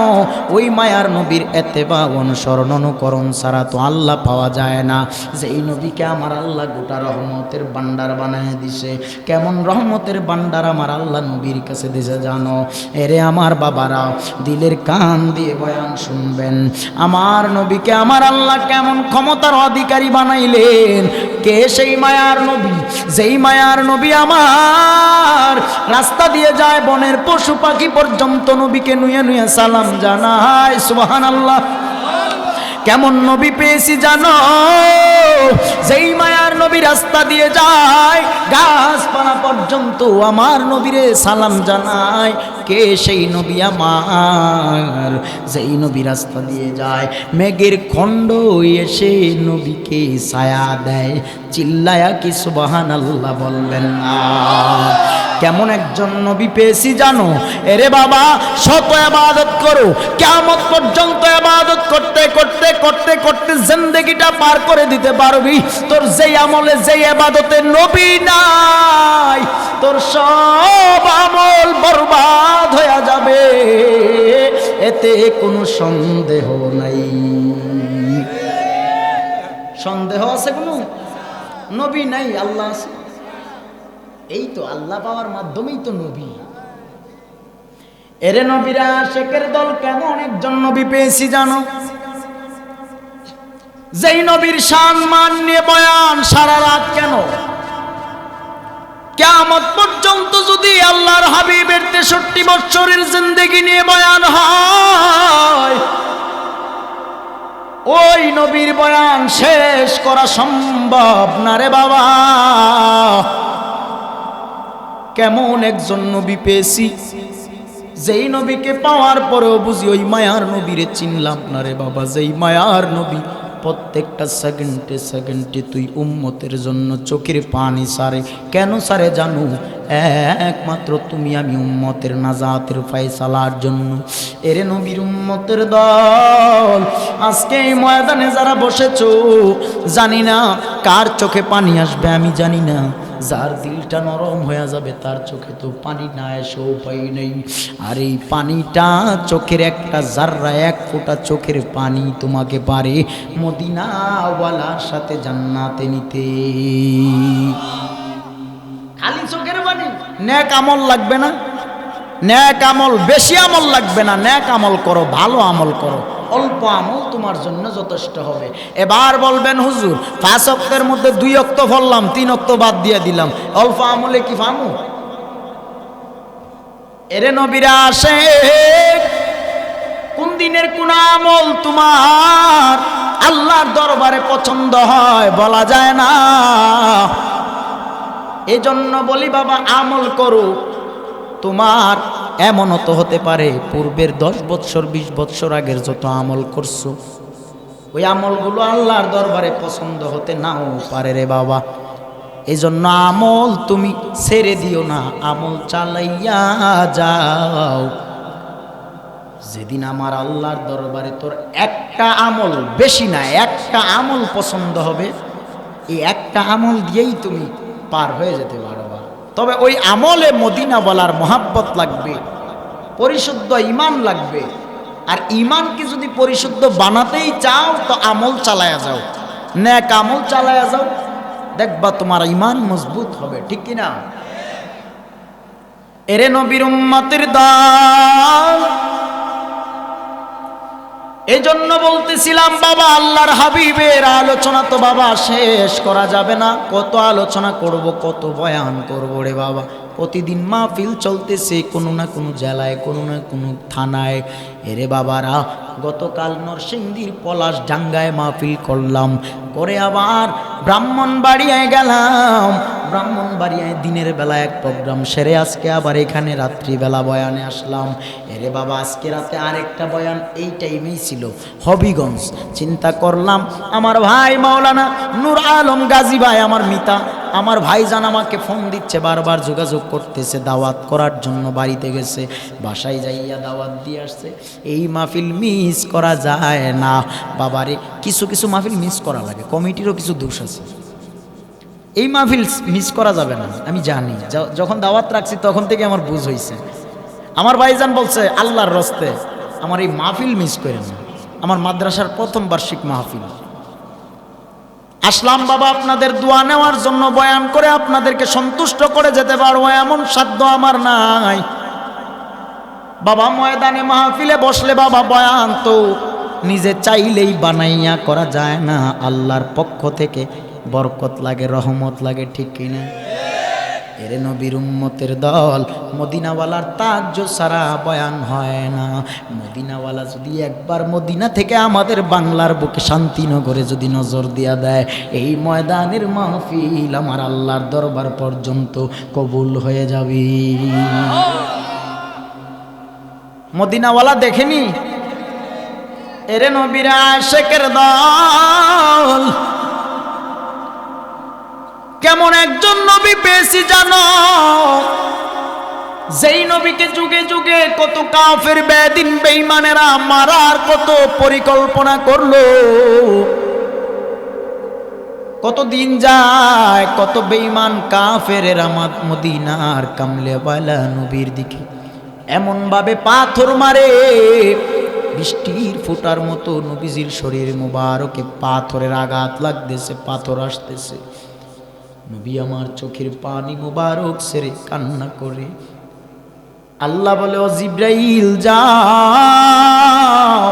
ওই মায়ার নবীর এত্তেবা অনুসরণ অনুকরণ ছাড়া তো আল্লাহ পাওয়া যায় না। যেই নবীকে আমার আল্লাহ গোটা রহমতের ভান্ডার বানায় দিছে। কেমন রহমতের ভান্ডার আমার আল্লাহ নবীর কাছে দিছে জানো? এরে আমার বাবারা, দিলের কান দিয়ে বয়ান শুনবেন। আমার নবীকে আমার আল্লাহ কেমন ক্ষমতার অধিকারী বানাইলেন। কে সেই মায়ার নবী? যেই মায়ার নবী আমার রাস্তা দিয়ে যায়, বনের পশু পাখি পর্যন্ত নবীকে নুয়ে নুয়ে সালাম জানায়। সুবহানাল্লাহ। কেমন নবী পেয়েছি জানো? যেই মায়ার নবী রাস্তা দিয়ে যায়, গাছপালা পর্যন্ত আমার নবীরে সালাম জানায়। কে সেই নবী আমার? যেই নবী রাস্তা দিয়ে যায়, মেঘের খণ্ড এসে নবীকে ছায়া দেয়। চিল্লায়া কি সুবহানাল্লাহ বলবেন না? কেমন একজন নবী পেয়েছি জানো? এরে বাবা, শত ইবাদত করো, কিয়ামত পর্যন্ত ইবাদত করতে করতে করতে করতে জিন্দেগিটা পার করে দিতে পারবি। তোর যেই আমলে যেই ইবাদতে নবী নাই, তোর সব আমল বরবাদ হয়ে যাবে, এতে কোনো সন্দেহ নাই। সন্দেহ আছে কোনো? নবী নাই, আল্লাহ আছে। এই তো আল্লাহ পাওয়ার মাধ্যমেই তো নবী। এরে নবীরা শেখের দল কেমন একজন নবী পেয়েছি জানো? যেই নবীর সম্মান নিয়ে বয়ান সারা রাত কেন? কিয়ামত পর্যন্ত যদি আল্লাহর হাবিবের 63 বছরের জিন্দেগি নিয়ে বয়ান হয়, ওই নবীর বয়ান শেষ করা সম্ভব না রে বাবা। কেমন একজন নবী পেয়েছি, যেই নবীকে পাওয়ার পরেও বুঝি ওই মায়ার নবীরে চিনলাম না রে বাবা। যেই মায়ার নবী প্রত্যেকটা সেকেন্ডে সেকেন্ডে তুই উম্মতের জন্য চোখের পানি সারে। কেন সারে জানো? একমাত্র তুমি আমি উম্মতের নাজাতের ফয়সালার জন্য। এরে নবীর উম্মতের দল, আজকে এই ময়দানে যারা বসেছো, জানি না কার চোখে পানি আসবে, আমি জানি না। যার দিলটা নরম হয়ে যাবে তার চোখে তো পানি না এসে উপায় নেই। আর এই পানিটা চোখের একটা জাররা, এক ফোঁটা চোখের পানি তোমাকে পারে মদিনাওয়ালার সাথে জান্নাতে নিতে। খালি চোখের পানি, নেক আমল লাগবে না। নেক আমল, বেশি আমল লাগবে না। নেক আমল করো, ভালো আমল করো, অল্প আমল তোমার জন্য যথেষ্ট হবে। এবার বলবেন হুজুর 5 ওয়াক্তের মধ্যে 2 ওয়াক্ত পড়লাম, 3 ওয়াক্ত বাদ দিয়ে দিলাম, অল্প আমলে কি ফামু? এরে নবীরা আসে, কোন দিনের কোন আমল তোমার আল্লাহর দরবারে পছন্দ হয় বলা যায় না। এজন্য বলি বাবা, আমল করো। তোমার এমনও তো হতে পারে পূর্বের 10 বৎসর 20 বৎসর আগের যত আমল করছো ওই আমলগুলো আল্লাহর দরবারে পছন্দ হতে নাও পারে রে বাবা। এই জন্য আমল তুমি ছেড়ে দিও না, আমল চালাইয়া যাও। যেদিন আমার আল্লাহর দরবারে তোর একটা আমল, বেশি না, একটা আমল পছন্দ হবে, এই একটা আমল দিয়েই তুমি পার হয়ে যেতে পারবা। তবে ওই আমলে মদিনা বলার মহাব্বত লাগবে, পরিশুদ্ধ ঈমান লাগবে। আর ঈমানকে যদি পরিশুদ্ধ বানাতেই চাও তো আমল চালায়া যাও, নেক আমল চালায়া যাও, দেখবা তোমার ঈমান মজবুত হবে, ঠিক কি না? এরে নবীর উম্মতের দল, এই জন্য বলতেছিলাম বাবা, আল্লাহর হাবিবের আলোচনা তো বাবা শেষ করা যাবে না। কত আলোচনা করব, কত বয়ান করব রে বাবা। প্রতিদিন মাহফিল চলতেছে কোনো না কোনো জেলায়, কোনো না কোনো থানায়। এরে বাবারা, গতকাল নরসিংদীর পলাশডাঙ্গায় মাহফিল করলাম, করে আবার ব্রাহ্মণবাড়িয়ায় গেলাম। ব্রাহ্মণবাড়িয়ায় দিনের বেলা এক প্রোগ্রাম সেরে আজকে আবার এখানে রাত্রিবেলা বয়ানে আসলাম। এরে বাবা, আজকে রাতে আরেকটা বয়ান এই টাইমেই ছিল হবিগঞ্জ। চিন্তা করলাম আমার ভাই মাওলানা নূর আলম গাজী ভাই, আমার মিতা, আমার ভাইজান আমাকে ফোন দিচ্ছে, বারবার যোগাযোগ করতেছে, দাওয়াত করার জন্য বাড়িতে গেছে, বাসায় যাইয়া দাওয়াত দিয়ে আসছে। এই মাহফিল মিস করা যায় না বাবারে। কিছু কিছু মাহফিল মিস করা লাগে, কমিটিরও কিছু দোষ আছে। এই মাহফিল মিস করা যাবে না, আমি জানি। যখন দাওয়াত রাখছি তখন থেকে আমার বুঝ হয়েছে। আমার ভাইজান বলছে আল্লাহর রস্তে আমার এই মাহফিল মিস করেন না। আমার মাদ্রাসার প্রথম বার্ষিক মাহফিল আসলাম বাবা আপনাদের দোয়া নেওয়ার জন্য, বয়ান করে আপনাদেরকে সন্তুষ্ট করে যেতে পারবো এমন সাধ্য আমার নাই বাবা। ময়দানে মাহফিলে বসলে বাবা বয়ান তো নিজে চাইলেই বানাইয়া করা যায় না, আল্লাহর পক্ষ থেকে বরকত লাগে, রহমত লাগে, ঠিক কিনা? এরে নবীর উম্মতের দল, মদিনাওয়ালার তাজ্য সারা বয়ান হয় না। মদিনাওয়ালা যদি একবার মদিনা থেকে আমাদের বাংলার বুকে শান্তিনগরে যদি নজর দিয়া দেয়, এই ময়দানের মাহফিল আমার আল্লাহর দরবার পর্যন্ত কবুল হয়ে যাবে। মদিনাওয়ালা দেখেনি? এরে নবীর আশিকের দল, কেমন একজন নবী পেয়েছি জানো, যেই নবীকে যুগে যুগে কত কাফের বেদিন বেঈমানেরা মারার কত পরিকল্পনা করলো, কত দিন যায়, কত বেঈমান কাফেরেরা মদিনার কামলেওয়ালা নবীর দিকে এমন ভাবে পাথর মারে, বৃষ্টির ফোঁটার মতো নবীজির শরীর মুবারকে পাথরের আঘাত লাগতেছে, পাথর আসতেছে। নবী আমার চোখের পানি মুবারক ছেড়ে কান্না করে আল্লাহ বলে, ও জিব্রাইল যাও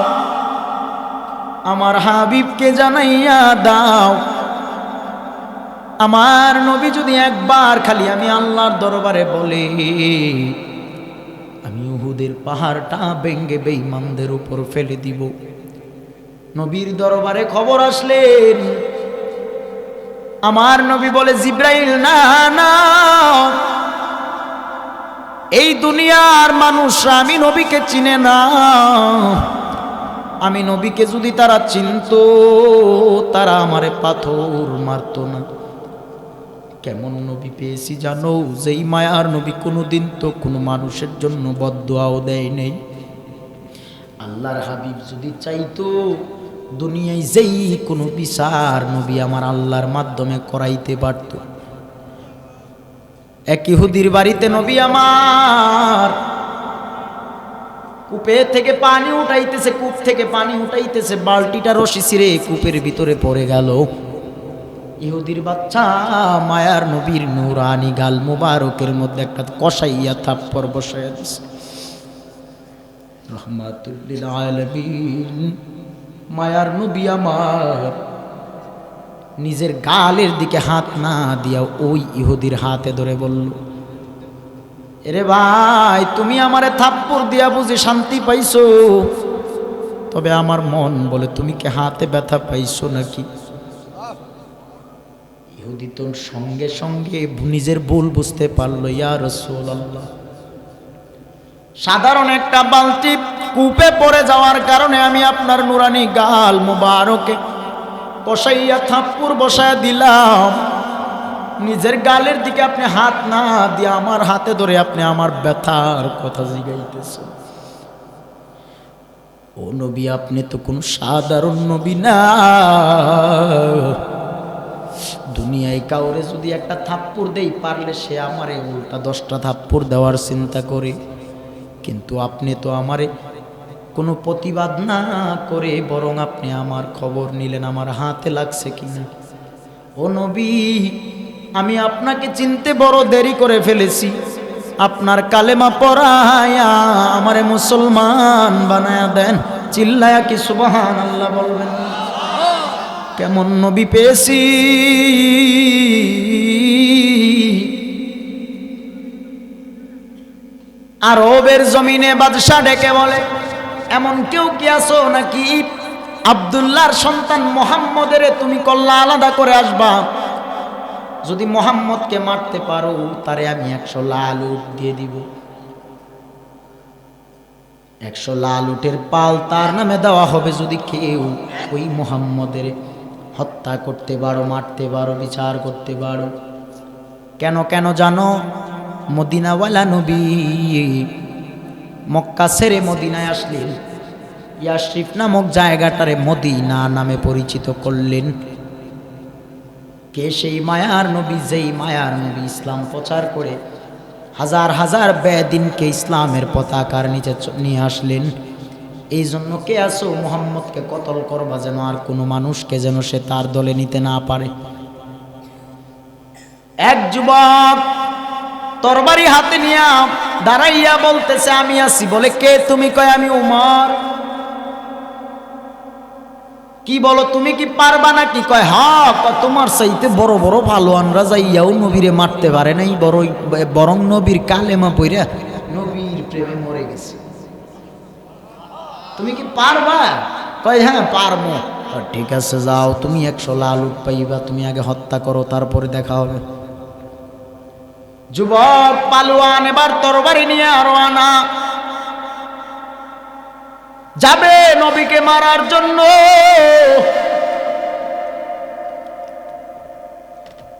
আমার হাবিবকে জানাইয়া দাও, আমার নবী যদি একবার খালি আমি আল্লাহর দরবারে বলে আমি উহুদের পাহাড়টা ভেঙ্গে বেঈমানদের উপর ফেলে দিব। নবীর দরবারে খবর আসলেন, আমার নবী বলে, জিব্রাইল না না, এই দুনিয়ার মানুষরা আমি নবীকে চিনে না, আমি নবীকে যদি তারা চিনতো তারা আমারে পাথর মারতো না। কেমন নবী পেয়েছি জানো, যেই মায়ার নবী কোনোদিন তো কোনো মানুষের জন্য বদদুয়াও দেয় নেই। আল্লাহর হাবিব যদি চাইতো দুনিয়ায় যেই কোনো বিচার নবী আমার আল্লাহর মাধ্যমে করাইতে পারত। এক ইহুদির বাড়িতে নবী আমার কূপে থেকে পানি উঠাইতেছে, কূপ থেকে পানি উঠাইতেছে, বালতিটা রশি ছিঁড়ে কূপের ভিতরে পড়ে গেল। ইহুদির বাচ্চা মায়ার নবীর নূরানি গাল মুবারকের মধ্যে একটা কষাইয়া থাপ্পড় বসাইয়া দিছে। রাহমাতুল লিল আলামিন মায়ার নবী আমার নিজের গালের দিকে হাত না দিয়া ওই ইহুদির হাতে ধরে বলল, এরে ভাই, তুমি আমারে থাপ্পড় দিয়া বুঝি শান্তি পাইছো, তবে আমার মন বলে তুমি কি হাতে ব্যথা পাইছো নাকি? ইহুদি তো সঙ্গে সঙ্গে নিজের ভুল বুঝতে পারলো, ইয়া রাসূলুল্লাহ সাধারণ একটা বালতি কূপে পড়ে যাওয়ার কারণে আমি আপনার নুরানি গাল মুবারকে কষাইয়া থাপ্পড় বসায় দিলাম। নিজের গালের দিকে আপনি হাত না দিয়ে আমার হাতে ধরে আপনি আমার ব্যথার কথা জিগাইতেছেন। ও নবী, আপনি তো কোনো সাধারণ নবী না। দুনিয়ায় কাউরে যদি একটা থাপ্পড় দেই, পারলে সে আমারে উল্টা 10টা থাপ্পড় দেওয়ার চিন্তা করে, কিন্তু আপনি তো আমারে কোনো প্রতিবাদ না করে বরং আপনি আমার খবর নিলেন আমার হাতে লাগছে কিনা। ও নবী, আমি আপনাকে চিনতে বড় দেরি করে ফেলেছি। আপনার কালেমা পড়ায়া আমারে মুসলমান বানায়া দেন। চিল্লায়া কি সুবহানাল্লাহ বলবেন? কেমন নবী পেয়েছি। আরবের জমিনে বাদশা ডেকে বলে, এমন কেউ কি আছো নাকি আব্দুল্লাহর সন্তান মুহাম্মদের তুমি কল্লা আলাদা করে আসবা? যদি মুহাম্মদকে মারতে পারো তারে আমি 100 লাল উট দিয়ে দিব। 100 লাল উটের পাল তার নামে দেওয়া হবে যদি কেউ ওই মুহাম্মদের হত্যা করতে পারো, মারতে পারো, বিচার করতে পারো। কেন কেন জানো? মদিনাওয়ালা নবী মক্কা ছেড়ে মদিনায় আসলেন, ইয়াসরিফ নামক জায়গাটারে মদিনা নামে পরিচিত করলেন। কে সেই মায়ার নবী? যেই মায়ার নবী ইসলাম প্রচার করে হাজার হাজার বেদিনকে ইসলামের পতাকার নিচে নিয়ে আসলেন। এই জন্য কে আসো মুহাম্মদকে কতল করবা, যেন আর কোনো মানুষকে যেন সে তার দলে নিতে না পারে। এক যুবক তরবারি হাতে নিয়ে দাঁড়াইয়া বলতেছে, আমি আছি। বলে, কে তুমি? কয়, আমি উমর। কি বলো, তুমি কি পারবা নাকি? কয়, হ্যাঁ। তোমার চাইতে বড় বড় পালোয়ানরা যাইয়াও নবীরে মারতে পারে নাই, বরং নবীর কালেমা পইরা নবীর প্রেমে মরে গেছে। তুমি কি পারবা? কয়, হ্যাঁ পারবো। ঠিক আছে, যাও, তুমি 100 লাল উট পাইবা, তুমি আগে হত্যা করো, তারপরে দেখা হবে। যুবক পালোয়ান এবার তরবারি নিয়ে রওনা যাবে নবীকে মারার জন্য।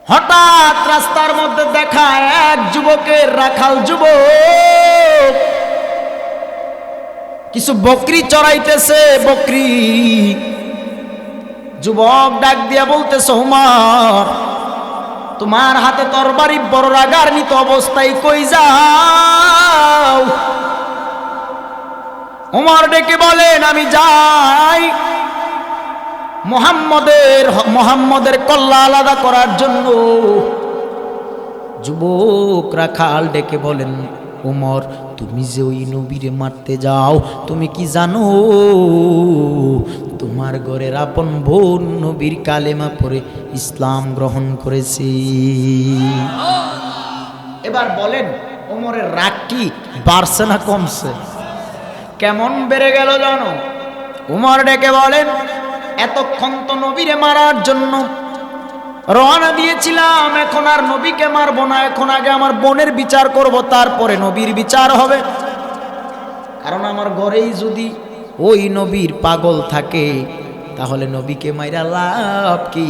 হঠাৎ রাস্তার মধ্যে দেখা এক যুবকের, রাখাল যুবক, কিছু বকরি চড়াইতেছে। বকরি যুবক ডাক দিয়া বলতেছে, ওমর, তোমার হাতে তরবারি বড় রাগান্বিত অবস্থায় কই যাও? ওমর ডেকে বলেন, আমি যাই মুহাম্মদের কল্লা আলাদা করার জন্য। যুবক রাখাল ডেকে বলেন, ওমর, তুমি যে ওই নবীরে মারতে যাও, তুমি কি জানো তোমার ঘরের আপন বোন নবীর কালেমা পড়ে ইসলাম গ্রহণ করেছে? এবার বলেন, ওমরের রাগ কি বাড়ছে না কমছে? কেমন বেড়ে গেল জানো? ওমর ডেকে বলেন, এতক্ষণ তো নবীরে মারার জন্য রওনা দিয়েছিলাম, এখন আর নবীকে মারবো না, এখন আগে আমার বোনের বিচার করব, তারপরে নবীর বিচার হবে। কারণ আমার ঘরেই যদি ওই নবীর পাগল থাকে, তাহলে নবীকে মাইরা লাভ কি?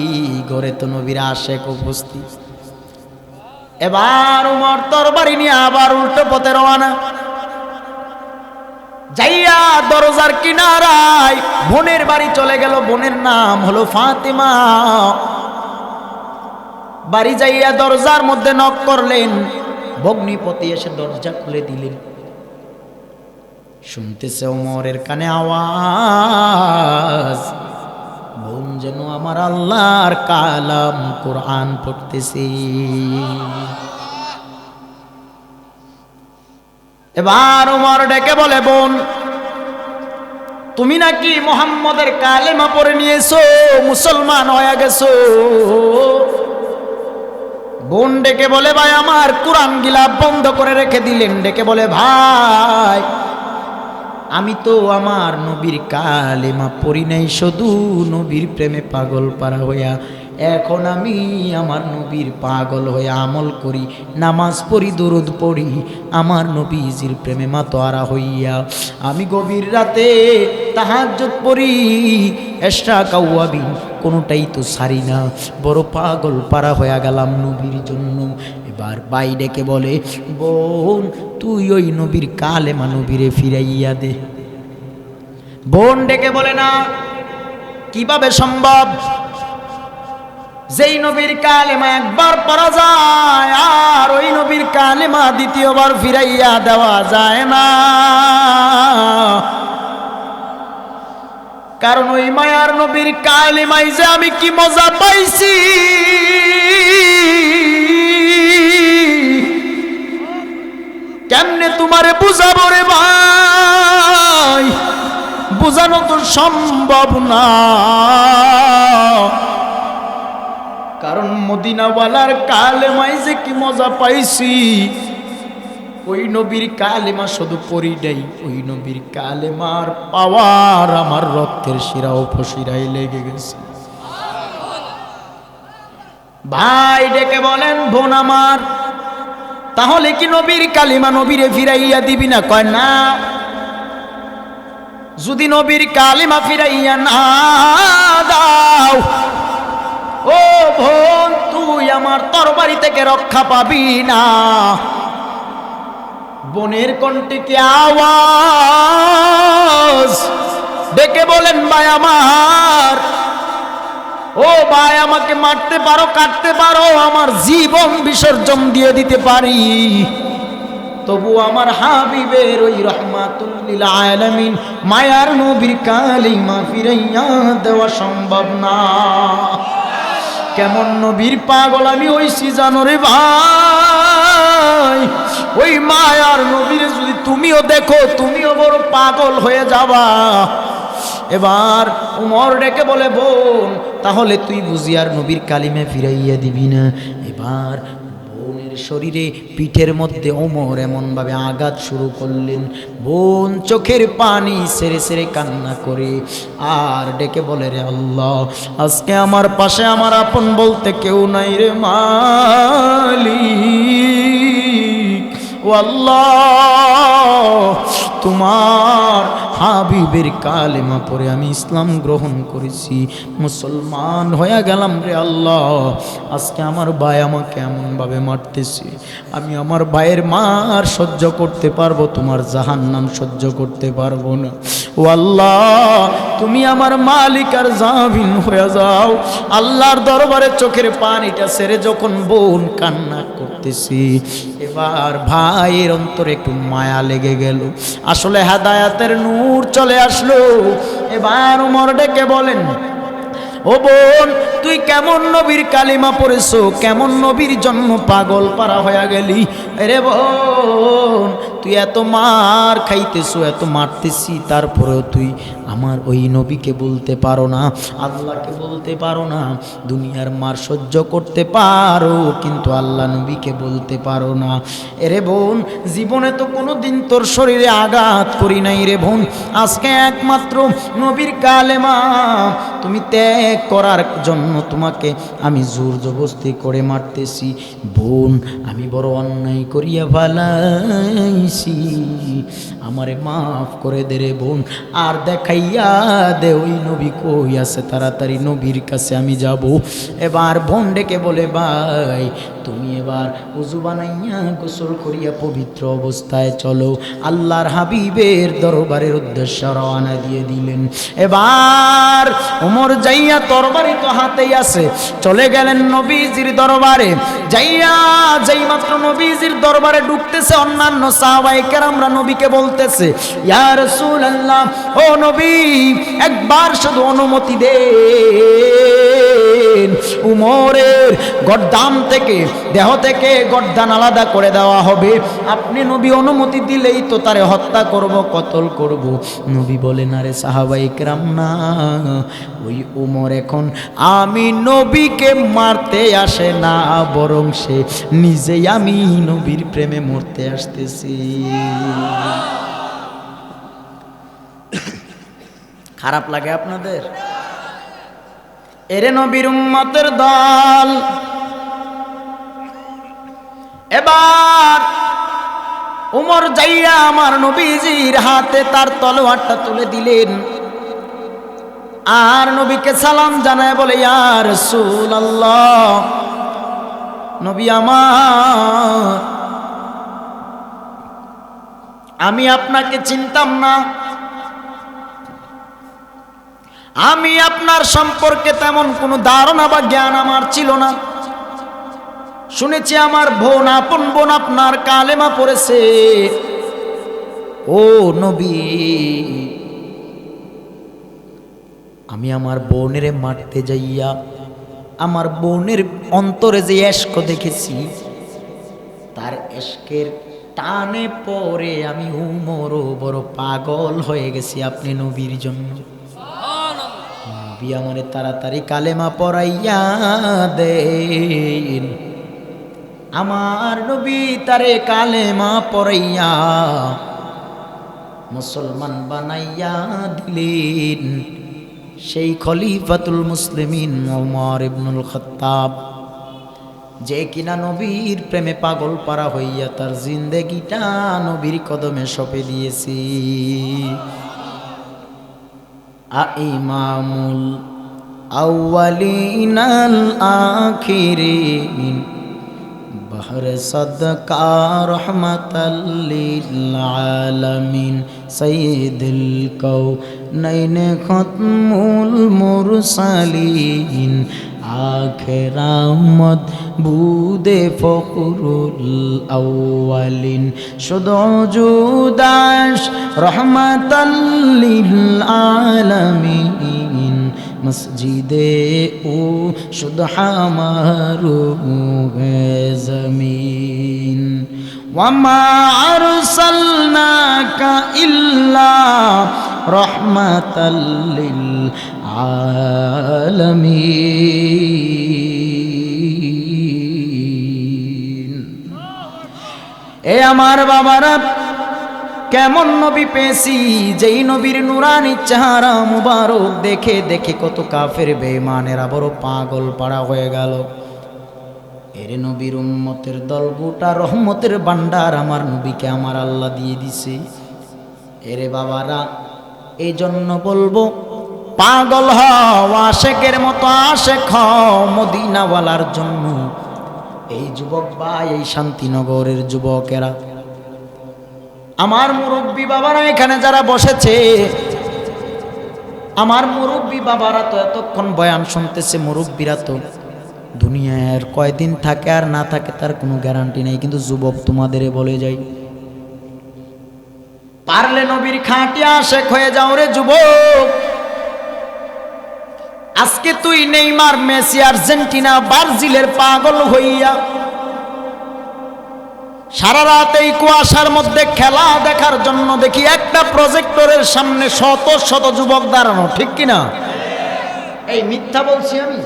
ঘরে তো নবীর আশেক উপস্থিত। এবার উমর তরবারি নিয়ে আবার উল্টো পথে রওনা। যাইয়া দরজার কিনারায় বোনের বাড়ি চলে গেল। বোনের নাম হলো ফাতেমা। বাড়ি যাইয়া দরজার মধ্যে নক করলেন। ভগ্নিপতি এসে দরজা খুলে দিলেন। শুনতেছে ওমরের কানে আওয়াজ, বোন যেন আমার আল্লাহর কালাম কোরআন পড়তেছে। এবার ওমর ডেকে বলে, বোন, তুমি নাকি মুহাম্মদের কালেমা পড়ে নিয়েছো, মুসলমান হয়ে গেছো? বোন ডেকে বলে, ভাই, আমার কোরআন গিলা বন্ধ করে রেখে দিলেন। ডেকে বলে, ভাই, আমি তো আমার নবীর কালেমা পড়ি নাই, শুধু নবীর প্রেমে পাগল পারা হইয়া এখন আমি আমার নবীর পাগল হয়ে আমল করি, নামাজ পড়ি, দরুদ পড়ি, আমার নবীজির প্রেমে মাতোয়ারা হইয়া আমি গভীর রাতে তাহাজ্জুদ পড়ি, এশরা কাওয়াবিন কোনোটাই তো সারি না। বড় পাগল পারা হয়ে গেলাম নবীর জন্য। এবার বাই ডেকে বলে, বোন তুই ওই নবীর কালেমা নবীরে ফিরাইয়া দে। বোন ডেকে বলে, না, কিভাবে সম্ভব? যেই নবীর কালেমা একবার পড়া যায় আর ওই নবীর কালেমা দ্বিতীয়বার ফিরাইয়া দেওয়া যায় না। কারণ ওই মায়ার নবীর কালেমায় যে আমি কি মজা পাইছি, কেমনে তোমারে বুঝাবো রে ভাই, বুঝানো তো সম্ভব না। কারণ মদিনাওয়ালার কালেমায় যে কি মজা পাইছি, ওই নবীর কালেমা শুধু পড়ি নাই, ওই নবীর কালেমার পাওয়ার আমার রক্তের শিরা উপশিরায় লেগে গেছে। ভাই ডেকে বলেন, বোন আমার, তাহলে কি নবীর কালিমা নবীরে ফিরাইয়া দিবি না? কয় না। যদি নবীর কালিমা ফিরাইয়া না দাও, ও বোন, তুই আমার তরবারি থেকে রক্ষা পাবি না। বোনের কণ্ঠে কি আওয়াজ! ডেকে বলেন, ভাই আমার, ও ভাই, আমাকে মারতে পারো, কাটতে পারো, আমার জীবন বিসর্জন দিয়ে দিতে পারি, তবু আমার হাবিবের ওই রহমাতুল লিল আলামিন মায়ার নবীর কালিমা ফিরাইয়া দেওয়া সম্ভব না। কেমন নবীর পাগল আমি হইছি জানো রে ভাই, ওই মায়ার নবীর যদি তুমিও দেখো, তুমিও বড় পাগল হয়ে যাবা। এবার উমর ডেকে বলে, বোন, তাহলে তুই বুঝি আর নবীর কালিমা ফিরাইয়া দিবি না? এবার বোনের শরীরে, পিঠের মধ্যে ওমর এমনভাবে আঘাত শুরু করলেন, বোন চোখের পানি সেরে সেরে কান্না করে আর ডেকে বলে, রে আল্লাহ, আজকে আমার পাশে আমার আপন বলতে কেউ নাই রে মালিক। ও আল্লাহ, তোমার হাবিবের কালেমা পড়ে আমি ইসলাম গ্রহণ করেছি, মুসলমান হয়ে গেলাম রে আল্লাহ। আজকে আমার ভাই আমাকে এমনভাবে মারতেছে, আমি আমার ভাইয়ের মার সহ্য করতে পারবো, তোমার জাহান্নাম সহ্য করতে পারবো না। ও আল্লাহ, তুমি আমার মালিক আর জামিন হয়ে যাও। আল্লাহর দরবারে চোখের পানিটা সেরে যখন বোন কান্না করতেছি, এবার ভাইয়ের অন্তরে একটু মায়া লেগে গেল, আসলে হেদায়েতের নূর চলে আসলো। এবার উমর ডেকে বলেন, ও বোন, তুই কেমন নবীর কালিমা পড়েছো, কেমন নবীর জন্য পাগল পারা হয়ে গেলি রে বোন? তুই এত মার খাইতেছো, এত মারতেছি, তারপরেও তুই আমার ওই নবীকে বলতে পারো না, আল্লাহকে বলতে পারো না। দুনিয়ার মার সহ্য করতে পারো, কিন্তু আল্লাহ নবীকে বলতে পারো না। এরে বোন, জীবনে তো কোনো দিন তোর শরীরে আঘাত করি নাই রে বোন, আজকে একমাত্র নবীর কালেমা তুমি ত্যাগ করার জন্য তোমাকে আমি জোর জবরদস্তি করে মারতেছি। বোন, আমি বড় অন্যায় করিয়া ফেলাইছি, আমারে মাফ করে দে রে বোন, আর দেখাইয়া দে ওই নবী কই আছে, তাড়াতাড়ি নবীর কাছে আমি যাব। এবার বোন ডেকে বলে, ভাই তুমি এবার উজু বানাইয়া গোসল করিয়া পবিত্র অবস্থায় চলো, আল্লাহর হাবিবের দরবারের উদ্দেশ্যে রওনা দিয়ে দিলেন। এবার ওমর যাইয়া, তরবারি তো হাতেই আছে, চলে গেলেন নবীজির দরবারে। যাইয়া যেই মাত্র নবীজির দরবারে ঢুকতেছে, অন্যান্য সাহাবায়ে কেরামরা নবীকে বলতেছে, ইয়া রাসূলুল্লাহ, ও নবী, একবার শুধু অনুমতি দেন, উমরের গর্দান থেকে, দেহ থেকে গর্দান আলাদা করে দেওয়া হবে, আপনি নবী অনুমতি দিলেই তো তারে হত্যা করব, কতল করব। নবী বলেন, আরে সাহাবায়ে কেরাম, না, ওই উমর এখন আমি নবীকে মারতে আসে না, বরং সে নিজেই আমি নবীর প্রেমে মরতে আসতেছি। খারাপ লাগে আপনাদের? এরে নবীর উম্মতের দল, এবার উমর যাইয়া আমার নবীজির হাতে তার তলোয়ারটা তুলে দিলেন, আর নবীকে সালাম জানায় বলে, ইয়া রাসূলুল্লাহ, নবী আমার, আমি আপনাকে চিনতাম না, আমি আপনার সম্পর্কে তেমন কোনো ধারণা বা জ্ঞান আমার ছিল না। শুনেছি আমার বোন, আপন বোন আপনার কালেমা পড়েছে। ও নবী, আমি আমার বোনের মারতে যাইয়া আমার বোনের অন্তরে যে এশক দেখেছি, তার এশকের টানে পড়ে আমি উমরও বড় পাগল হয়ে গেছি আপনি নবীর জন্য। নবী আমারে তাড়াতাড়ি কালেমা পড়াইয়া দেন। আমার নবী তারে কালেমা পড়াইয়া মুসলমান বানাইয়া দিলেন সেই খলিফাতুল মুসলিমিন ওমর ইবনুল খাত্তাব, যে কিনা নবীর প্রেমে পাগল পারা হইয়া তার জিন্দেগিটা নবীর কদমে সঁপে দিয়েছি। ইমামুল আউয়ালিনাল আখিরিন বহরে সদকা রহমাতাল লিল আলামিন সাইয়্যিদুল কাউনাইন খতমুল মুরসালিন আখির আহমদ বুদে ফখরুল আউয়ালিন শুধু জুদাস রহমাতাল লিল আলামিন মসজিদে ও শুধু হামারু জমিন ওয়ামা আরসালনাকা ইল্লা রহমাতাল লিল আলামিন। এ আমার বাবারা, কেমন নবী পেয়েছি, যেই নবীর নুরানি চেহারা মুবারক দেখে দেখে কত কাফের বেঈমানেরা বড় পাগল পাড়া হয়ে গেল। এর নবীর উম্মতের দল, গোটা রহমতের ভান্ডার আমার নবীকে আমার আল্লাহ দিয়ে দিছে। এরে বাবারা, এই জন্য বলবো, পাগল হও, আশেকের মতো আশেক হও মদিনাওয়ালার জন্য। এই যুবক ভাই, এই শান্তিনগরের যুবকেরা, আমার মুরব্বী বাবারা এখানে যারা বসেছে, আমার মুরব্বী বাবারা তো এতক্ষণ বয়ান শুনতেছে। মুরব্বীরা তো দুনিয়ার কয়দিন থাকে আর না থাকে তার কোনো গ্যারান্টি নেই, কিন্তু যুবক তোমাদের বলে যাই, পারলে নবীর খাঁটি আশেক হয়ে যাও রে যুবক। আজকে তুই নেইমার, মেসি, আর্জেন্টিনা, ব্রাজিলের পাগল হইয়া সারা রাত এই কুয়াশার মধ্যে খেলা দেখার জন্য দেখি একটা প্রজেক্টরের সামনে শত শত যুবক দাঁড়ানো, ঠিক কিনা? এই মিথ্যা বলছি আমি?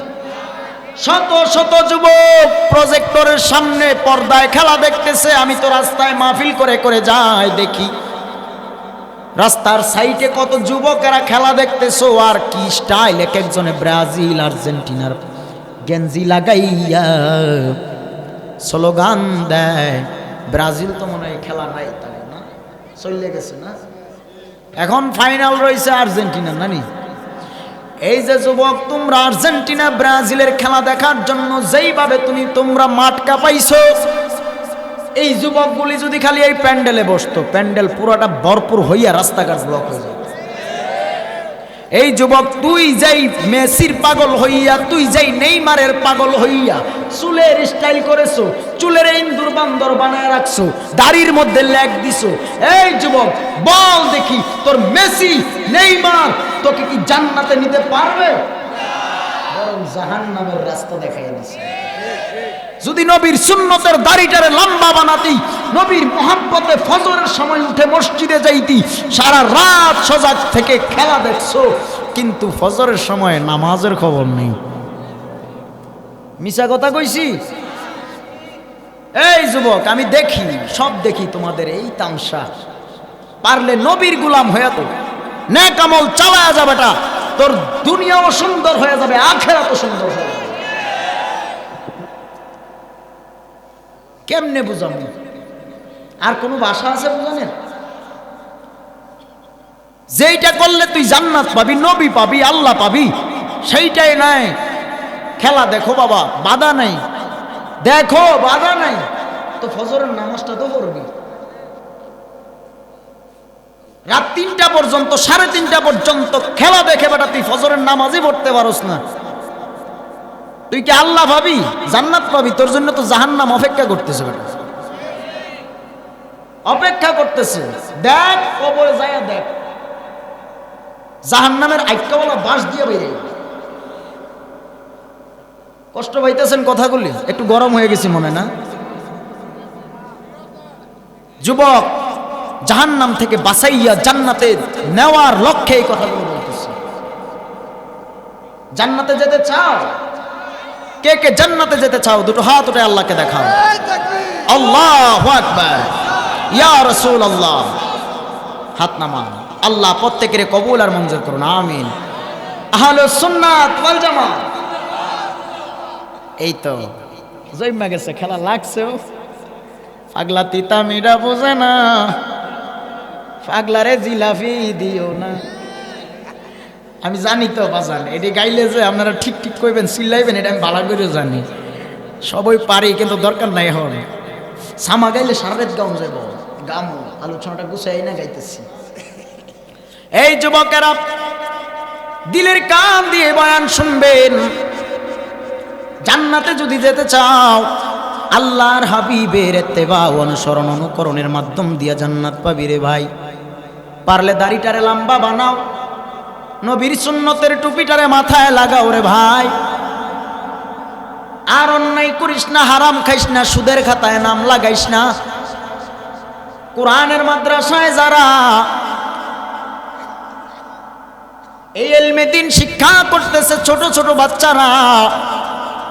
শত শত যুবক প্রজেক্টরের সামনে পর্দায় খেলা দেখতেছে। আমি তো রাস্তায় মাহফিল করে করে যাই, দেখি রাস্তার সাইডে কত যুবকেরা খেলা দেখতেছো, আর কি স্টাইল! এক একজনে ব্রাজিল আর্জেন্টিনার গেঞ্জি লাগাইয়া স্লোগান দেয়। ব্রাজিল তো মনে হয় খেলা নাই, তাই না? চলে গেছে না? এখন ফাইনাল রয়েছে আর্জেন্টিনা, নানি? এই যে যুবক, তোমরা আর্জেন্টিনা ব্রাজিলের খেলা দেখার জন্য যেইভাবে তোমরা মাঠ কাঁপাইছো, এই যুবকগুলি যদি খালি এই প্যান্ডেলে বসতো, প্যান্ডেল পুরোটা ভরপুর হইয়া রাস্তাঘাট ব্লক হয়ে যায়। এই যুবক, তুই যেই মেসির পাগল হইয়া, তুই যেই নেইমারের পাগল হইয়া চুলের স্টাইল করেছো, চুলের ইন্দুর বান্দর বানায় রাখছো, দাড়ির মধ্যে লেগ দিছো, এই যুবক বল দেখি, তোর মেসি নেইমার তোকে কি জান্নাতে নিতে পারবে? বরং জাহান্নামের রাস্তা দেখাইয়া দিছে। যদি নবীর সুন্নতের দাড়িটারে লম্বা বানাতি, নবীর মোহাব্বতে ফজরের সময় উঠে মসজিদে যাইতি, সারা রাত সজাগ থেকে খেলা দেখছো, কিন্তু ফজরের সময় নামাজের খবর নেই। মিছা কথা কইছি? এই যুবক, আমি দেখি, সব দেখি তোমাদের এই তামসা। পারলে নবীর গোলাম হয়ে তো নেক আমল চালায়া যাবেটা, তোর দুনিয়াও সুন্দর হয়ে যাবে, আখিরাতও সুন্দর হয়ে যাবে। কেমনে বুঝাবো? আর কোনো ভাষা আছে বুঝানের? যেইটা করলে তুই জান্নাত পাবি, নবী পাবি, আল্লাহ পাবি, সেইটাই নাই। খেলা দেখো বাবা, বাধা নাই, দেখো বাধা নাই, তো ফজরের নামাজটা তো পড়বি। রাত 3টা পর্যন্ত, 3:30 পর্যন্ত খেলা দেখে বেটা তুই ফজরের নামাজই পড়তে পারস না, তুই কি আল্লাহ পাবি, জান্নাত পাবি? তোর জন্য তো জাহান্নাম অপেক্ষা করতেছে বেটা, অপেক্ষা করতেছে। দেখ কবরে যায়, দেখ জাহান্নামের আইক্কাওয়ালা বাঁশ দিয়ে বেরে। কষ্ট পাইতেছেন কথাগুলি? একটু গরম হয়ে গেছি মনে না? যুবক, জাহান্নাম থেকে বাঁচাইয়া জান্নাতে নেওয়ার লক্ষ্যে এই কথাগুলো বলতেছে। জান্নাতে যেতে চাও? কে কে জান্নাতে যেতে চাও? দুটো হাত উঠে আল্লাহকে দেখাও। আল্লাহু আকবার, ইয়া রাসূলুল্লাহ। হাত নামান। আল্লাহ প্রত্যেকের কবুল আর মঞ্জুর করুন, আমিন। আহলুস সুন্নাত ওয়াল জামাত। এই তো জয়মা গেছে, খেলা লাগছে। পাগলা তিতা মিরা বোঝে না, পাগলারে জিলাপি দিও না। আমি জানি তো বাজান, এটি গাইলে যে আপনারা ঠিক ঠিক কইবেন, চিল্লাইবেন, এটা আমি ভালো করে জানি। সবই পারি, কিন্তু দরকার নাই এখন। সামা গাইলে সারারাত গাউন যাব, গামো আলোচনাটা গুছাই না গাইতেছি। এই যুবকেরা, দিলের কান দিয়ে বয়ান শুনবেন। জান্নাতে যদি যেতে চাও, আল্লাহর হাবিবের ইত্তেবা অনুসরণ অনুকরণের মাধ্যম দিয়ে জান্নাত পাবি রে ভাই। পারলে দাড়িটারে লম্বা বানাও, নবীর সুন্নতের টুপিটারে মাথায় লাগাও রে ভাই। আর অন্যায় করিস না, হারাম খাইস না, সুদের খাতায় নাম লাগাইস না। কোরআনের মাদ্রাসায় যারা এই ইলমে দ্বীন শিক্ষা করতেছে, ছোট ছোট বাচ্চারা,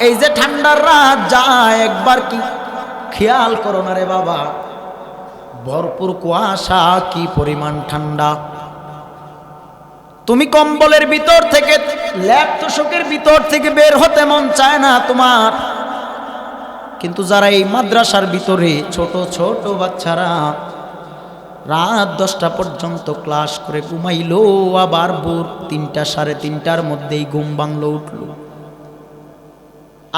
এই যে ঠান্ডার রাত যায়, একবার কি খেয়াল করো না রে বাবা? ভরপুর কুয়াশা, কি পরিমাণ ঠান্ডা। তুমি কম্বলের ভিতর থেকে, ল্যাপ তোশকের ভিতর থেকে বের হতে মন চায় না তোমার, কিন্তু যারা এই মাদ্রাসার ভিতরে ছোট ছোট বাচ্চারা রাত 10টা পর্যন্ত ক্লাস করে ঘুমাইলো, আবার ভোর 3টা 3:30টার মধ্যেই ঘুম ভাঙলো, উঠলো,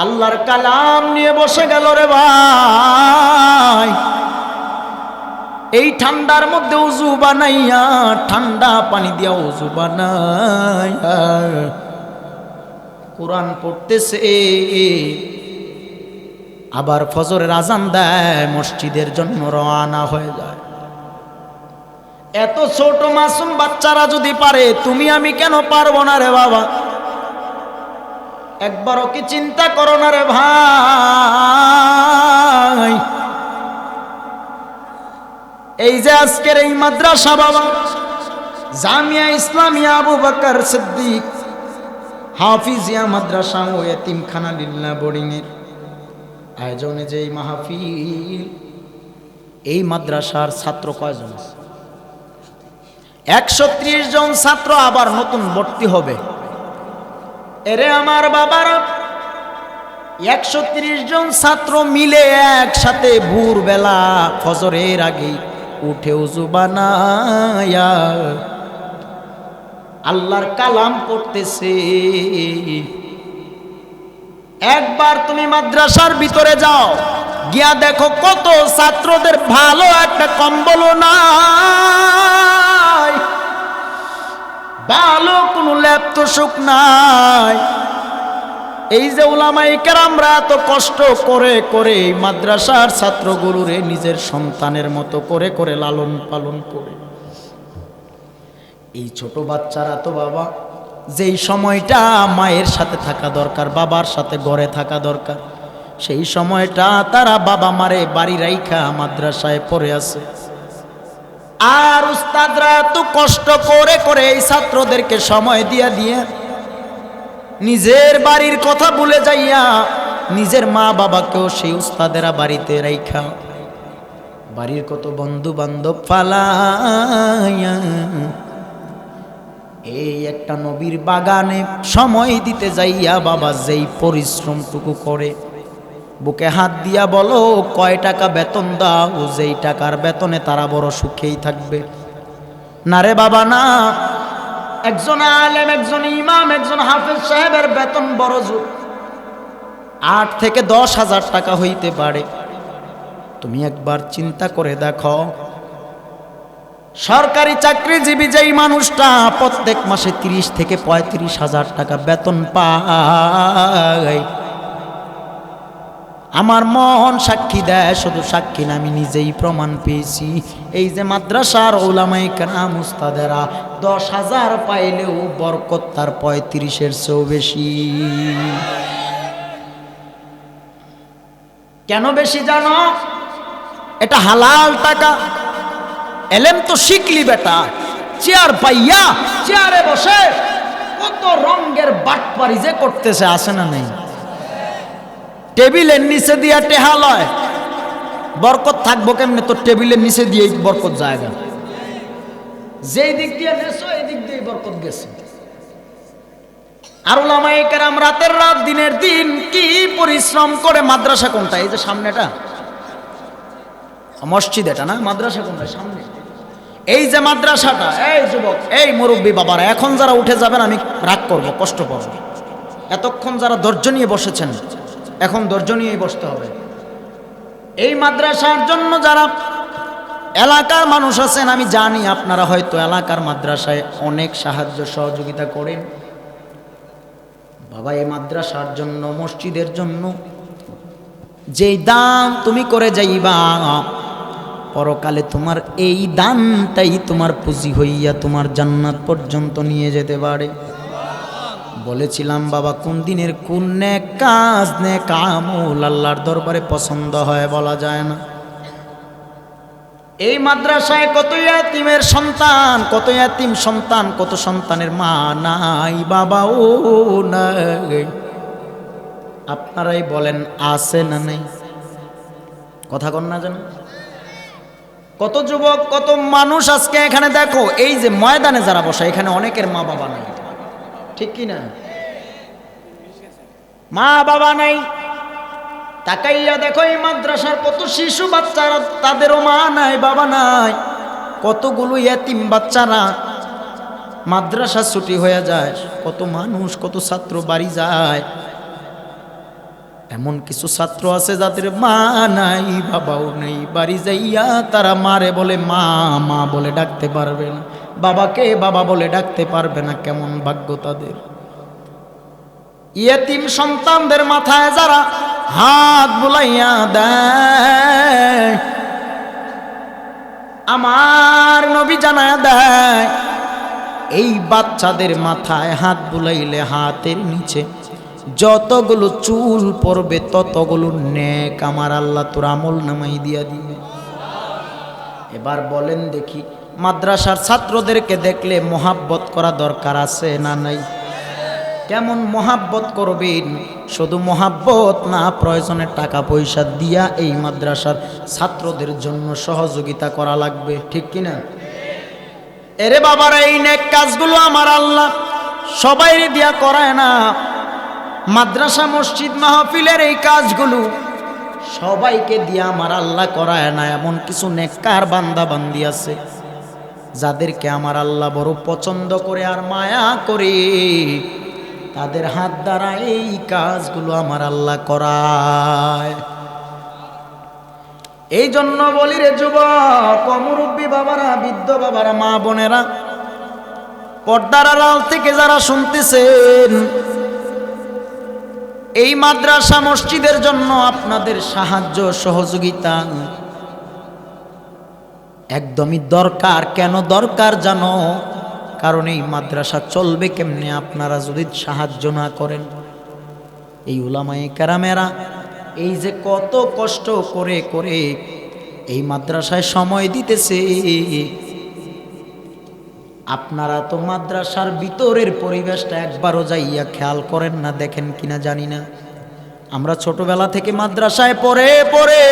আল্লাহর কালাম নিয়ে বসে গেল রে ভাই। এই ঠান্ডার মধ্যে উজু বানাইয়া, ঠান্ডা পানি দিয়া উজু বানাইয়া কোরআন পড়তেছে, আবার ফজরের আজান দেয়, মসজিদের জন্য রওনা হয়ে যায়। এত ছোট মাসুম বাচ্চারা যদি পারে, তুমি আমি কেন পারবো না রে বাবা? একবারও কি চিন্তা করো না রে ভাই? এই যে আজকের এই মাদ্রাসা বাবা, জামিয়া ইসলামিয়া আবু বকর সিদ্দিক হাফিজিয়া মাদ্রাসা ও এতিমখানা লিল্লা বোর্ডিং এর আয়োজনে যে এই মাহফিল, এই মাদ্রাসার ছাত্র কয়জন আছে? 130 জন ছাত্র আবার নতুন ভর্তি হবে। এরে আমার বাবারা, 130 জন ছাত্র মিলে একসাথে ভোরবেলা ফজরের আগে উঠে উজু বানায়া আল্লাহর কালাম পড়তেছে। একবার তুমি মাদ্রাসার ভিতরে যাও, গিয়া দেখো কত ছাত্রদের ভালো একটা কম্বলও নাই, ভালো কোনো ল্যাপ তোশক নাই। এই যে উলামায়ে কেরামরা এত কষ্ট করে করে মাদ্রাসার ছাত্রগুলোরে নিজের সন্তানের মতো করে করে লালন পালন করে, এই ছোট বাচ্চারা তো বাবা, যেই সময়টা মায়ের সাথে থাকা দরকার, বাবার সাথে ঘরে থাকা দরকার, সেই সময়টা তারা বাবা মারে বাড়ি রাইখা মাদ্রাসায় পড়ে আছে। আর উস্তাদরা এত কষ্ট করে করে এই ছাত্রদেরকে সময় দিয়া দিয়ে নিজের বাড়ির কথা ভুলে যাইয়া নিজের মা বাবাকেও সেই উস্তাদেরা বাড়িতে রাইখা, বাড়ির কত বন্ধু বান্ধব ফালাইয়া এই একটা নবীর বাগানে সময় দিতে যাইয়া বাবা যেই পরিশ্রমটুকু করে, বুকে হাত দিয়া বলো কয় টাকা বেতন দাও, যেই টাকার বেতনে তারা বড় সুখেই থাকবে। না রে বাবা না, একজন আলেম, একজন ইমাম, একজন হাফেজ সাহেবের বেতন বড় জোর 8 থেকে 10,000 টাকা হইতে পারে। তুমি একবার চিন্তা করে দেখো, সরকারি চাকরিজীবী যেই মানুষটা প্রত্যেক মাসে 30 থেকে 35,000 টাকা বেতন পায়, আমার মন সাক্ষী দেয়, শুধু সাক্ষী না আমি নিজেই প্রমাণ পেয়েছি। এই যে মাদ্রাসার উলামায়ে কেরাম উস্তাদেরা 10,000 পাইলেও বরকত তার 35-এর চেয়েও বেশি। কেন বেশি জানো? এটা হালাল টাকা। এলেম তো শিখলি বেটা, চেয়ার পাইয়া চেয়ারে বসে কত রঙের বাটপারি যে করতেছে, আসে না নেই? টেবিলের নিচে দিয়া টেহা লয়, বরকত থাকবো কেমনে? তো টেবিলের নিচে দিয়ে বরকত জায়গা, যেই দিক দিয়ে নেছো এই দিক দিয়ে বরকত গেছে। আর উলামায়ে কেরাম রাতের রাত দিনের দিন কি পরিশ্রম করে। মাদ্রাসা কোনটা? এই যে সামনেটা মসজিদ, এটা না? মাদ্রাসা কোনটা? সামনে এই যে মাদ্রাসাটা। এই যুবক, এই মুরব্বী বাবারা, এখন যারা উঠে যাবেন আমি রাগ করব, কষ্ট পাবো। এতক্ষণ যারা ধৈর্য নিয়ে বসেছেন, এখন ধৈর্য নিয়েই বসতে হবে। এই মাদ্রাসার জন্য যারা এলাকার মানুষ আছেন, আমি জানি আপনারা হয়তো এলাকার মাদ্রাসায় অনেক সাহায্য সহযোগিতা করেন। বাবা, এই মাদ্রাসার জন্য, মসজিদের জন্য যেই দান তুমি করে যাইবা, পরকালে তোমার এই দানটাই তোমার পুঁজি হইয়া তোমার জান্নাত পর্যন্ত নিয়ে যেতে পারে। বলেছিলাম বাবা, কোন দিনের কোন নেক কাজ, নেক আমল আল্লাহর দরবারে পছন্দ হয় বলা যায় না। এই মাদ্রাসায় কত ইয়াতিমের সন্তান, কত ইয়াতিম সন্তান, কত সন্তানের মা নাই, বাবাও নাই। আপনারাই বলেন আছে না নেই? কথা কন না জানেন? কত যুবক, কত মানুষ আজকে এখানে দেখো, এই যে ময়দানে যারা বসে, এখানে অনেকের মা বাবা নাই, ঠিক কি না? মা বাবা নাই। তাকাইয়া দেখো এই মাদ্রাসার কত শিশু বাচ্চারা, তাদেরও মা নাই, বাবা নাই। কতগুলো ইয়াতিম বাচ্চারা মাদ্রাসা ছুটি হয়ে যায়, কত মানুষ, কত ছাত্র বাড়ি যায়। এমন কিছু ছাত্র আছে যাদের মা নাই, বাবাও নেই। বাড়ি যাইয়া তারা মারে বলে মা, মা বলে ডাকতে পারবে না, বাবাকে বাবা বলে ডাকতে পারবে না। কেমন ভাগ্য তাদের। ইয়েতিম সন্তানদের মাথায় যারা হাত বুলাইয়া দেয়, আমার নবী জানায়া দেয়, এই বাচ্চাদের মাথায় হাত বুলাইলে হাতের নিচে যতগুলো চুল পড়বে ততগুলো নেক আমার আল্লাহ তোর আমল নামাই দিয়া দিবে। এবার বলেন দেখি, মাদ্রাসার ছাত্রদেরকে দেখলে মোহাব্বত করা দরকার আছে না নাই? কেমন মোহাব্বত করবেন? শুধু মোহাব্বত না, প্রয়োজনে টাকা পয়সা দিয়া এই মাদ্রাসার ছাত্রদের জন্য সহযোগিতা করা লাগবে, ঠিক কিনা? এরে বাবারা, এই নেক কাজগুলো আমার আল্লাহ সবাই দিয়া করায় না। মাদ্রাসা, মসজিদ, মাহফিলের এই কাজগুলো সবাইকে দিয়া আমার আল্লাহ করায় না। এমন কিছু নেককার বান্দা বান্দি আছে যাদেরকে আমার আল্লাহ বড় পছন্দ করে আর মায়া করে, তাদের হাত দ্বারা এই কাজগুলো আমার আল্লাহ করায়। এই জন্য বলি রে যুবক, মুরব্বী বাবারা, বৃদ্ধ বাবারা, মা বোনেরা, পর্দার আড়াল থেকে যারা শুনতেছেন, এই মাদ্রাসা মসজিদের জন্য আপনাদের সাহায্য সহযোগিতা একদমই দরকার। কেন দরকার জানো? কারণ এই মাদ্রাসা চলবে কেমনে আপনারা যদি সাহায্য না করেন? এই উলামায়ে কেরামেরা এই যে কত কষ্ট করে করে এই মাদ্রাসায় সময় দিতেছে, আপনারা তো মাদ্রাসার ভিতরের পরিবেশটা একবারও যাইয়া খেয়াল করেন না, দেখেন কিনা জানি না। আমরা ছোটবেলা থেকে মাদ্রাসায় পড়ে পড়ে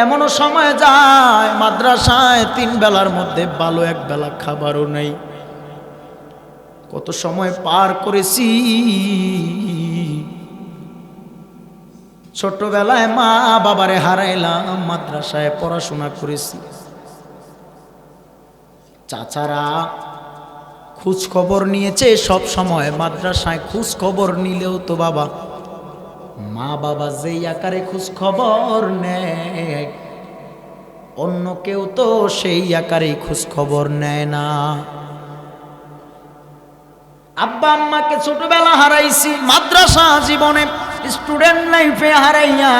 এমনও সময় যায় মাদ্রাসায় 3 বেলার মধ্যে ভালো 1 বেলা খাবারও নেই। কত সময় পার করেছি। ছোটবেলায় মা বাবারে হারাইলাম, মাদ্রাসায় পড়াশোনা করেছি। চাচারা খোঁজ খবর নিয়েছে সব সময়, মাদ্রাসায় খোঁজ খবর নিলেও তো বাবা মা বাবা যেই আকারে খোঁজ খবর নেয়, অন্য কেউ তো সেই আকারে খোঁজ খবর নেয় না। আব্বা আম্মাকে ছোটবেলা হারাইছি, মাদ্রাসা জীবনে স্টুডেন্ট লাইফে হারাইয়া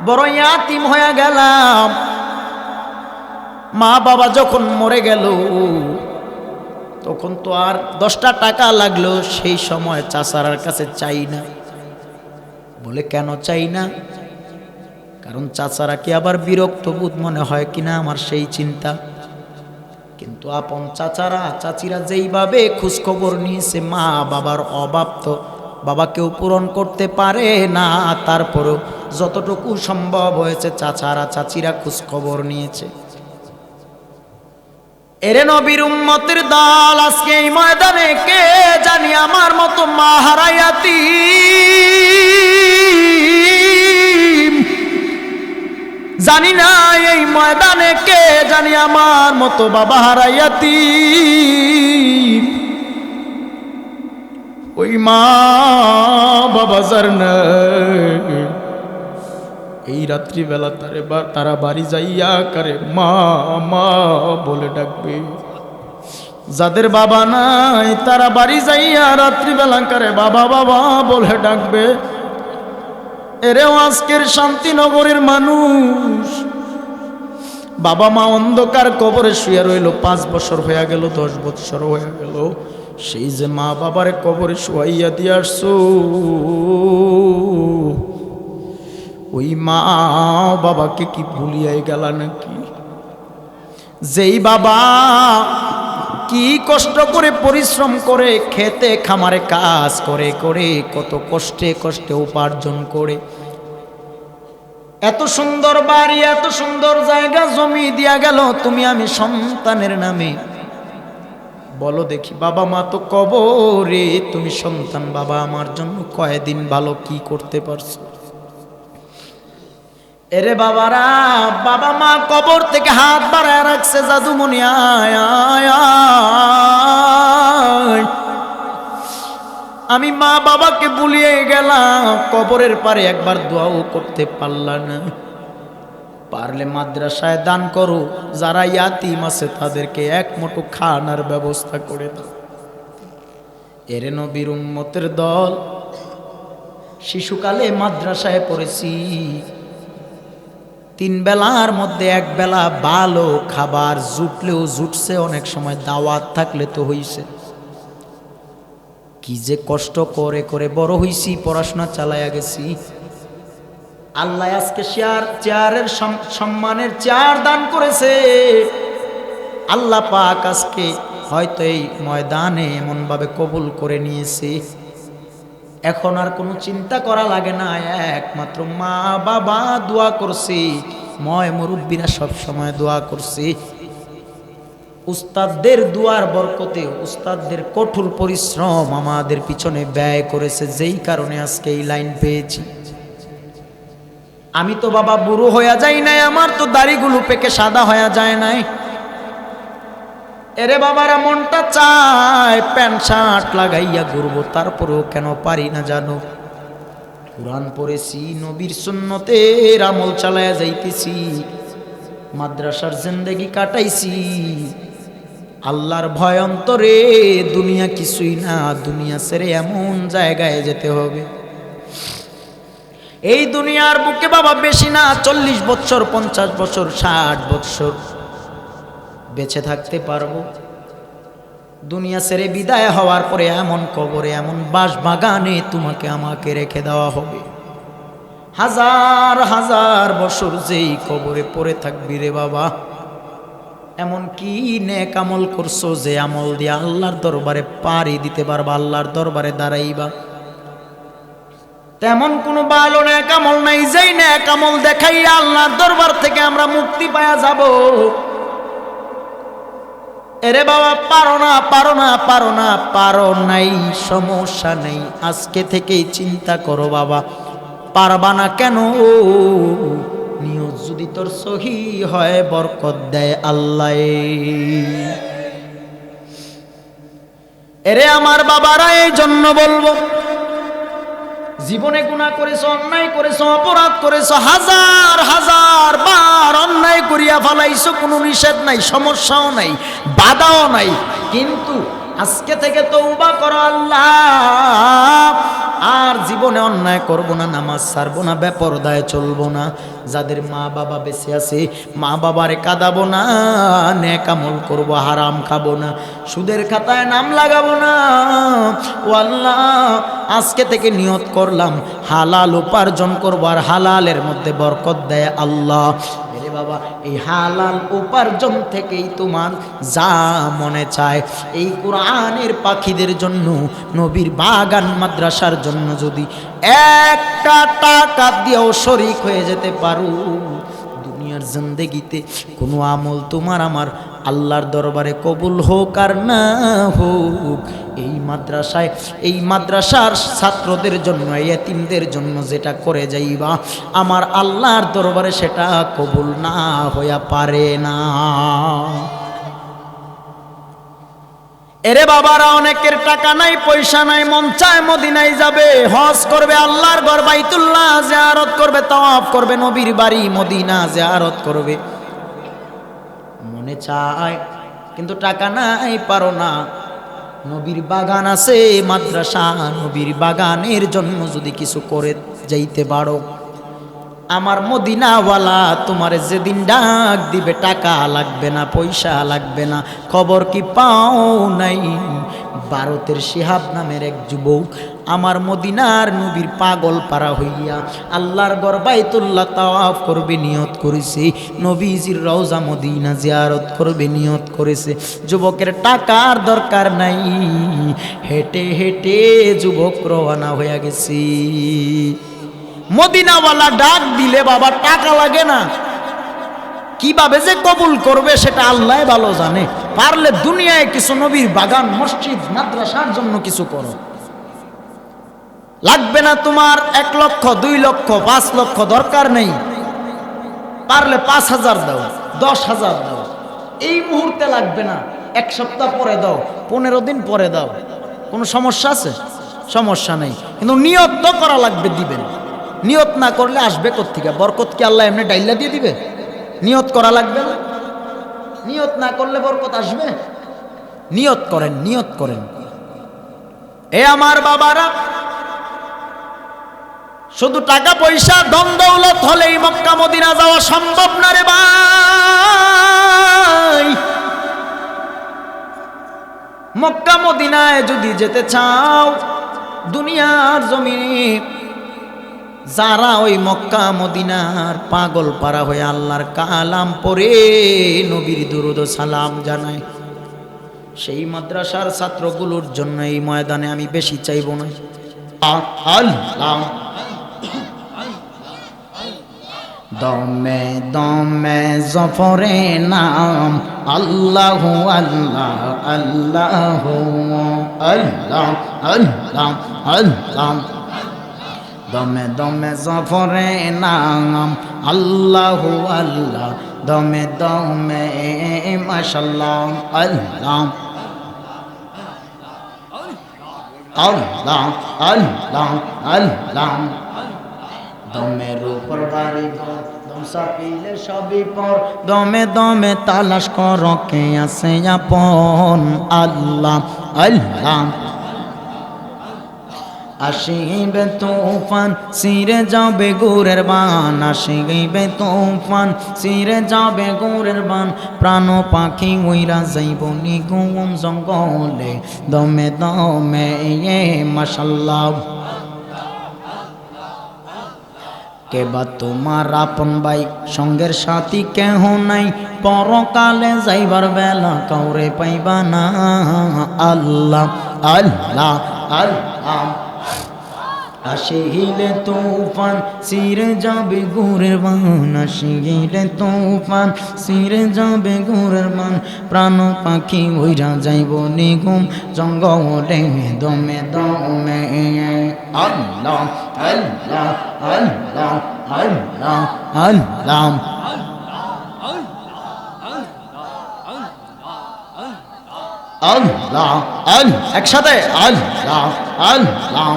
বড় ইয়াতিম হয়ে গেলাম। মা বাবা যখন মরে গেল তখন তো আর 10টা টাকা লাগলো সেই সময় চাচারার কাছে চাই না। বলে কেন চাই না? কারণ চাচারা কি আবার বিরক্ত বোধ মনে হয় কিনা আমার সেই চিন্তা। কিন্তু আপন চাচারা চাচিরা যেইভাবে খোঁজখবর নিয়েছে, মা বাবার অভাব তো বাবাকেও পূরণ করতে পারে না, তারপরেও যতটুকু সম্ভব হয়েছে চাচারা চাচিরা খোঁজখবর নিয়েছে। এরে নবীর উম্মতের দল, আজকে এই ময়দানে কে জানি আমার মতো মা হারায়াতি, জানি না এই ময়দানে কে জানি আমার মতো বাবা হারায়াতি। ওই মা বাবা যার নাই, এই রাত্রিবেলা তারা বাড়ি যাইয়া করে মা মা বলে ডাকবে। যাদের বাবা নাই তারা বাড়ি যাইয়া রাত্রিবেলা করে বাবা বাবা বলে ডাকবে। এরেও আজকের শান্তিনগরের মানুষ, বাবা মা অন্ধকার কবরে শুয়ে রইল, 5 বছর হয়ে গেল, 10 বছর হয়ে গেল। সেই যে মা বাবার কবরে শুয়াইয়া দিয়ে আসছো, ওই মা বাবাকে কি ভুলিয়াই গেল নাকি? যেই বাবা কি কষ্ট করে পরিশ্রম করে খেতে খামারে কাজ করে করে কত কষ্টে কষ্টে উপার্জন করে এত সুন্দর বাড়ি এত সুন্দর জায়গা জমি দিয়া গেল তুমি আমি সন্তানের নামে। বলো দেখি বাবা মা তো কবরে, তুমি সন্তান বাবা আমার জন্য কয়দিন ভালো কি করতে পারছো? এরে বাবারা, বাবা মা কবর থেকে হাত বাড়ায় রাখছে, জাদুমণি আয় আয় আয়। আমি মা বাবাকে ভুলিয়ে গেলাম, কবরের পারে একবার দোয়াও করতে পারলাম না। পারলে মাদ্রাসায় দান করো, যারা ইয়াতিম আছে তাদেরকে এক মুঠো খানার ব্যবস্থা করে দাও। এরে নবীর উম্মতের দল, শিশুকালে মাদ্রাসায় পড়েছি, 3 বেলার মধ্যে 1 বেলা ভালো খাবার জুটলেও জুটছে, অনেক সময় দাওয়াত থাকলে তো হইছে। কি যে কষ্ট করে করে বড় হইছি, পড়াশোনা চালাইয়া গেছি। আল্লাহ আজকে চেয়ারের সম্মানের চেয়ার দান করেছে। আল্লাহ পাক আজকে হয়তো এই ময়দানে এমনভাবে কবুল করে নিয়েছে, এখন আর কোনো চিন্তা করা লাগে না, একমাত্র মা বাবা দোয়া করছি, ময় মুরব্বীরা সব সময় দোয়া করছি। উস্তাদদের দুয়ার বরকতে, উস্তাদদের কঠোর পরিশ্রম আমাদের পিছনে ব্যয় করেছে, যেই কারণে আজকে এই লাইন পেয়েছি। আমি তো বাবা বুড়ো হয়ে যাই নাই, আমার তো দাড়িগুলো পেকে সাদা হয়ে যায় নাই। এরে বাবারা, মনটা চায় প্যান্ট শার্ট লাগাইয়া ঘুরবো, তারপরেও কেন পারি না জানো? কুরআন পড়েছি, নবীর সুন্নতের আমল চালায়া যাইতেছি, মাদ্রাসার জিন্দেগি কাটাইছি, আল্লাহর ভয় অন্তরে, দুনিয়া কিছুই না, দুনিয়া ছেড়ে এমন জায়গায় যেতে হবে। এই দুনিয়ার বুকে বাবা বেশি না 40 বছর 50 বছর 60 বছর বেঁচে থাকতে পারবো। দুনিয়া ছেড়ে বিদায় হওয়ার পরে এমন কবরে, এমন বাসবাগানে তোমাকে আমাকে রেখে দেওয়া হবে। হাজার হাজার বছর যেই কবরে পড়ে থাকবি রে বাবা, এমন কি নেক আমল করছো যে আমল দিয়ে আল্লাহর দরবারে পারি দিতে পারবা, আল্লাহর দরবারে দাঁড়াইবা? তেমন কোনো ভালো নেক আমল নাই যেই নেক আমল দেখাইয়া আল্লাহর দরবার থেকে আমরা মুক্তি পাওয়া যাব। এরে বাবা পারো না পারো না পারো না পারো নাই, সমস্যা নেই, আজকে থেকেই চিন্তা করো বাবা পারবা না কেন। নিয়ত যদি তোর সহি হয় বরকত দেয় আল্লাহ। এরে আমার বাবারা, এই জন্য বলবো, জীবনে গুনাহ করেছো, অন্যায় করেছো, অপরাধ করেছো, হাজার হাজার বার অন্যায় করিয়া ফেলাইছো, কোনো নিষেধ নাই, সমস্যাও নাই, বাধাও নাই, কিন্তু আজকে থেকে তওবা করো আল্লাহ, আর জীবনে অন্যায় করব না, নামাজ ছাড়বো না, বেপরদায় চলবো না, যাদের মা বাবা বেঁচে আছে মা বাবারে কাঁদাবো না, নেক আমল করব, হারাম খাবো না, সুদের খাতায় নাম লাগাবো না। ও আল্লাহ, আজকে থেকে নিয়ত করলাম হালাল উপার্জন করব, আর হালালের মধ্যে বরকত দেয় আল্লাহ। আরে বাবা, এই হালাল উপার্জন থেকেই তোমার যা মনে চায়, এই কোরআনের পাখিদের জন্য, নবীর বাগান মাদ্রাসার জন্য যদি একটা টাকা দিয়েও শরীক হয়ে যেতে পারো, দুনিয়ার জিন্দেগিতে কোনো আমল তোমার আমার আল্লাহর দরবারে কবুল হোক আর না হোক, এই মাদ্রাসার ছাত্রদের জন্য, এতিমদের জন্য যেটা করে যাইবা, আমার আল্লাহর দরবারে সেটা কবুল না হইয়া পারে না। এরে বাবারা, অনেকের টাকা নাই, পয়সা নাই, মন চায় মদিনায় যাবে, হজ করবে, আল্লাহর ঘর বাইতুল্লাহ জিয়ারত করবে, তাওয়াফ করবে, নবীর বাড়ি মদিনা জিয়ারত করবে, মনে চায়, কিন্তু টাকা নাই, পারো না। নবীর বাগান আছে, মাদ্রাসা, নবীর বাগানের জন্য যদি কিছু করে যাইতে পারো, আমার মদিনাওয়ালা তোমারে যেদিন ডাক দিবে, টাকা লাগবে না, পয়সা লাগবে না, খবর কি পাও নাই? ভারতের শিহাব নামের এক যুবক আমার মদিনার নবীর পাগল পারা হইয়া আল্লাহর ঘর বাইতুল্লাহ তাওয়াফ করবে নিয়ত করেছে, নবীজির রওজা মদিনা জিয়ারত করবে নিয়ত করেছে। যুবকের টাকার দরকার নাই, হেঁটে হেঁটে যুবক রওনা হয়ে গেছে। মদিনাওয়ালা ডাক দিলে বাবা টাকা লাগে না, কিভাবে যে কবুল করবে সেটা আল্লাহ ভালো জানে। পারলে দুনিয়ায় কিছু নবীর বাগান, মসজিদ, মাদ্রাসার জন্য কিছু করো, লাগবে না তোমার 1 লক্ষ, 2 লক্ষ, 5 লক্ষ, দরকার নেই। পারলে 5,000 দাও, 10,000 দাও, এই মুহূর্তে লাগবে না, 1 সপ্তাহ পরে দাও, 15 দিন পরে দাও, কোনো সমস্যা আছে? সমস্যা নেই, কিন্তু নিয়ত তো করা লাগবে, দিবেন। নিয়ত না করলে আসবে কোত্থেকে? বরকত কি আল্লাহ এমনি ডাইলা দিয়ে দিবে? নিয়ত করা লাগবে না? নিয়ত না করলে বরকত আসবে? নিয়ত করেন, নিয়ত করেন। এ আমার বাবারা, শুধু টাকা পয়সা ধন দৌলত হলেই মক্কা মদিনা যাওয়া সম্ভব না রে ভাই। মক্কা মদিনায় যদি যেতে চাও, দুনিয়ার জমিনে যারা ওই মক্কা মদিনার পাগল পারা হয়ে আল্লাহর কালাম পড়ে নবীর দুরূদ ও সালাম জানায়, সেই মাদ্রাসার ছাত্রগুলোর জন্য এই ময়দানে আমি বেশি চাইব না। আল্লাহ দমে দমে জফরে নাম, আল্লাহ আল্লাহ আল্লাহ আল্লাহ আল্লাহ আল্লাহ, দমে দমে জফরে নাম, আল্লাহ আল্লাহ, দমে দমে মাশাআল্লাহ, আল্লাহ আল্লাহ আল্লাহ আল্লাহ, দমের উপর বাড়ি ঘর, দম চাপিলে সবই পর, দমে দমে তালাশ কর কে আছে আপন, আল্লাহ আল্লাহ। আসিবে তুফান ছিঁড়ে যাবে গুরের বান, আসিবে তুফান ছিঁড়ে যাবে গুরের বান, প্রাণ পাখি উইরা যাইব নিগুম জঙ্গলে, দমে দমে মাশাআল্লাহ। কেবা তোমার আপন ভাই, সঙ্গের সাথী কেহ নাই, পরকালে যাইবার বেলা কাউরে পাইবা না, আল্লাহ আল্লাহ আল্লাহ আসিলে তুফান ছিঁড়ে যাবে ঘুরের বান, আসিলে তুফান ছিঁড়ে যাবে ঘুরের বান, প্রাণ পাখি উইরা যাইব নিগুম জঙ্গলে দমে দমে। আল্লাহ আল্লাহ আল্লাহ আল্লাহ আল্লাহ আল্লাহ আল্লাহ একসাথে আল্লাহ আল্লাহ।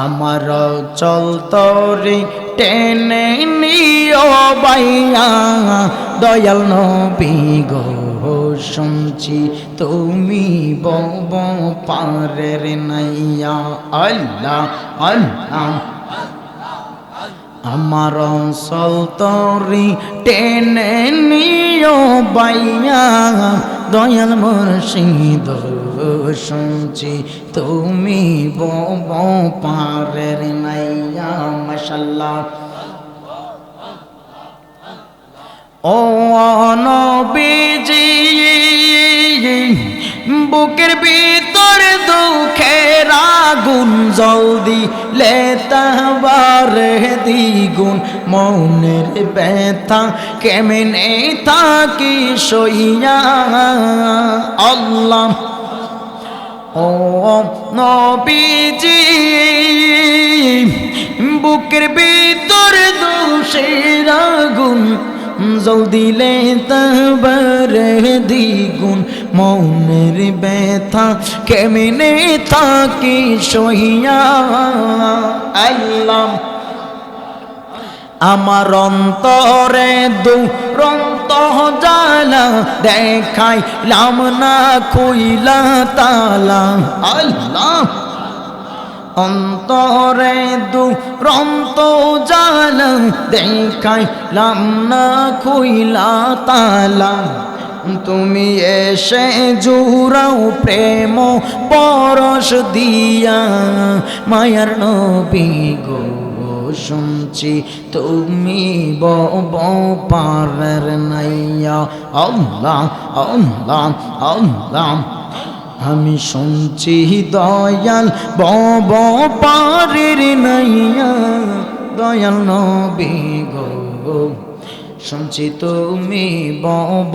আমার চলতরি টেনে নিও বাইয়া দয়াল নবী গো, শুনছি তুমি বব পারের নাইয়া। আল্লাহ আল্লাহ আমার চলতরি টেনে নিও বাইয়া দয়াল মুর্শিদ, শুনছি তুমি বব পারের নাইয়া। মাশাআল্লাহ। ও নবীজি বুকের ভিতর দুঃখের আগুন জলদি লেতাবারে দ্বিগুণ, মনের ব্যথা কেমনে থাকি সইয়া। আল্লাহ ও নবীজি বুকের ভিতর দোষের আগুন জলদি লেতাবারে দ্বিগুণ, মনের ব্যথা কেমনে থাকি সইয়া। আল্লাহ আমার অন্তরে দুরন্ত জ্বালা দেখাইলাম না খুইলা তালা। আল্লাহ অন্তরে দুরন্ত জ্বালা দেখাইলাম না খুইলা তালা, তুমি এসে জুড়াও প্রেম পরশ দিয়া মায়ার নবী গো, শুনছি তুমি বব পারের নাইয়া। আল্লাহ আল্লাহ আল্লাহ আমি শুনছি দয়াল বব পারের নাইয়া দয়াল নবী গো, শুনছি তুমি বব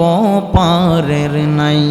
পারের নাই।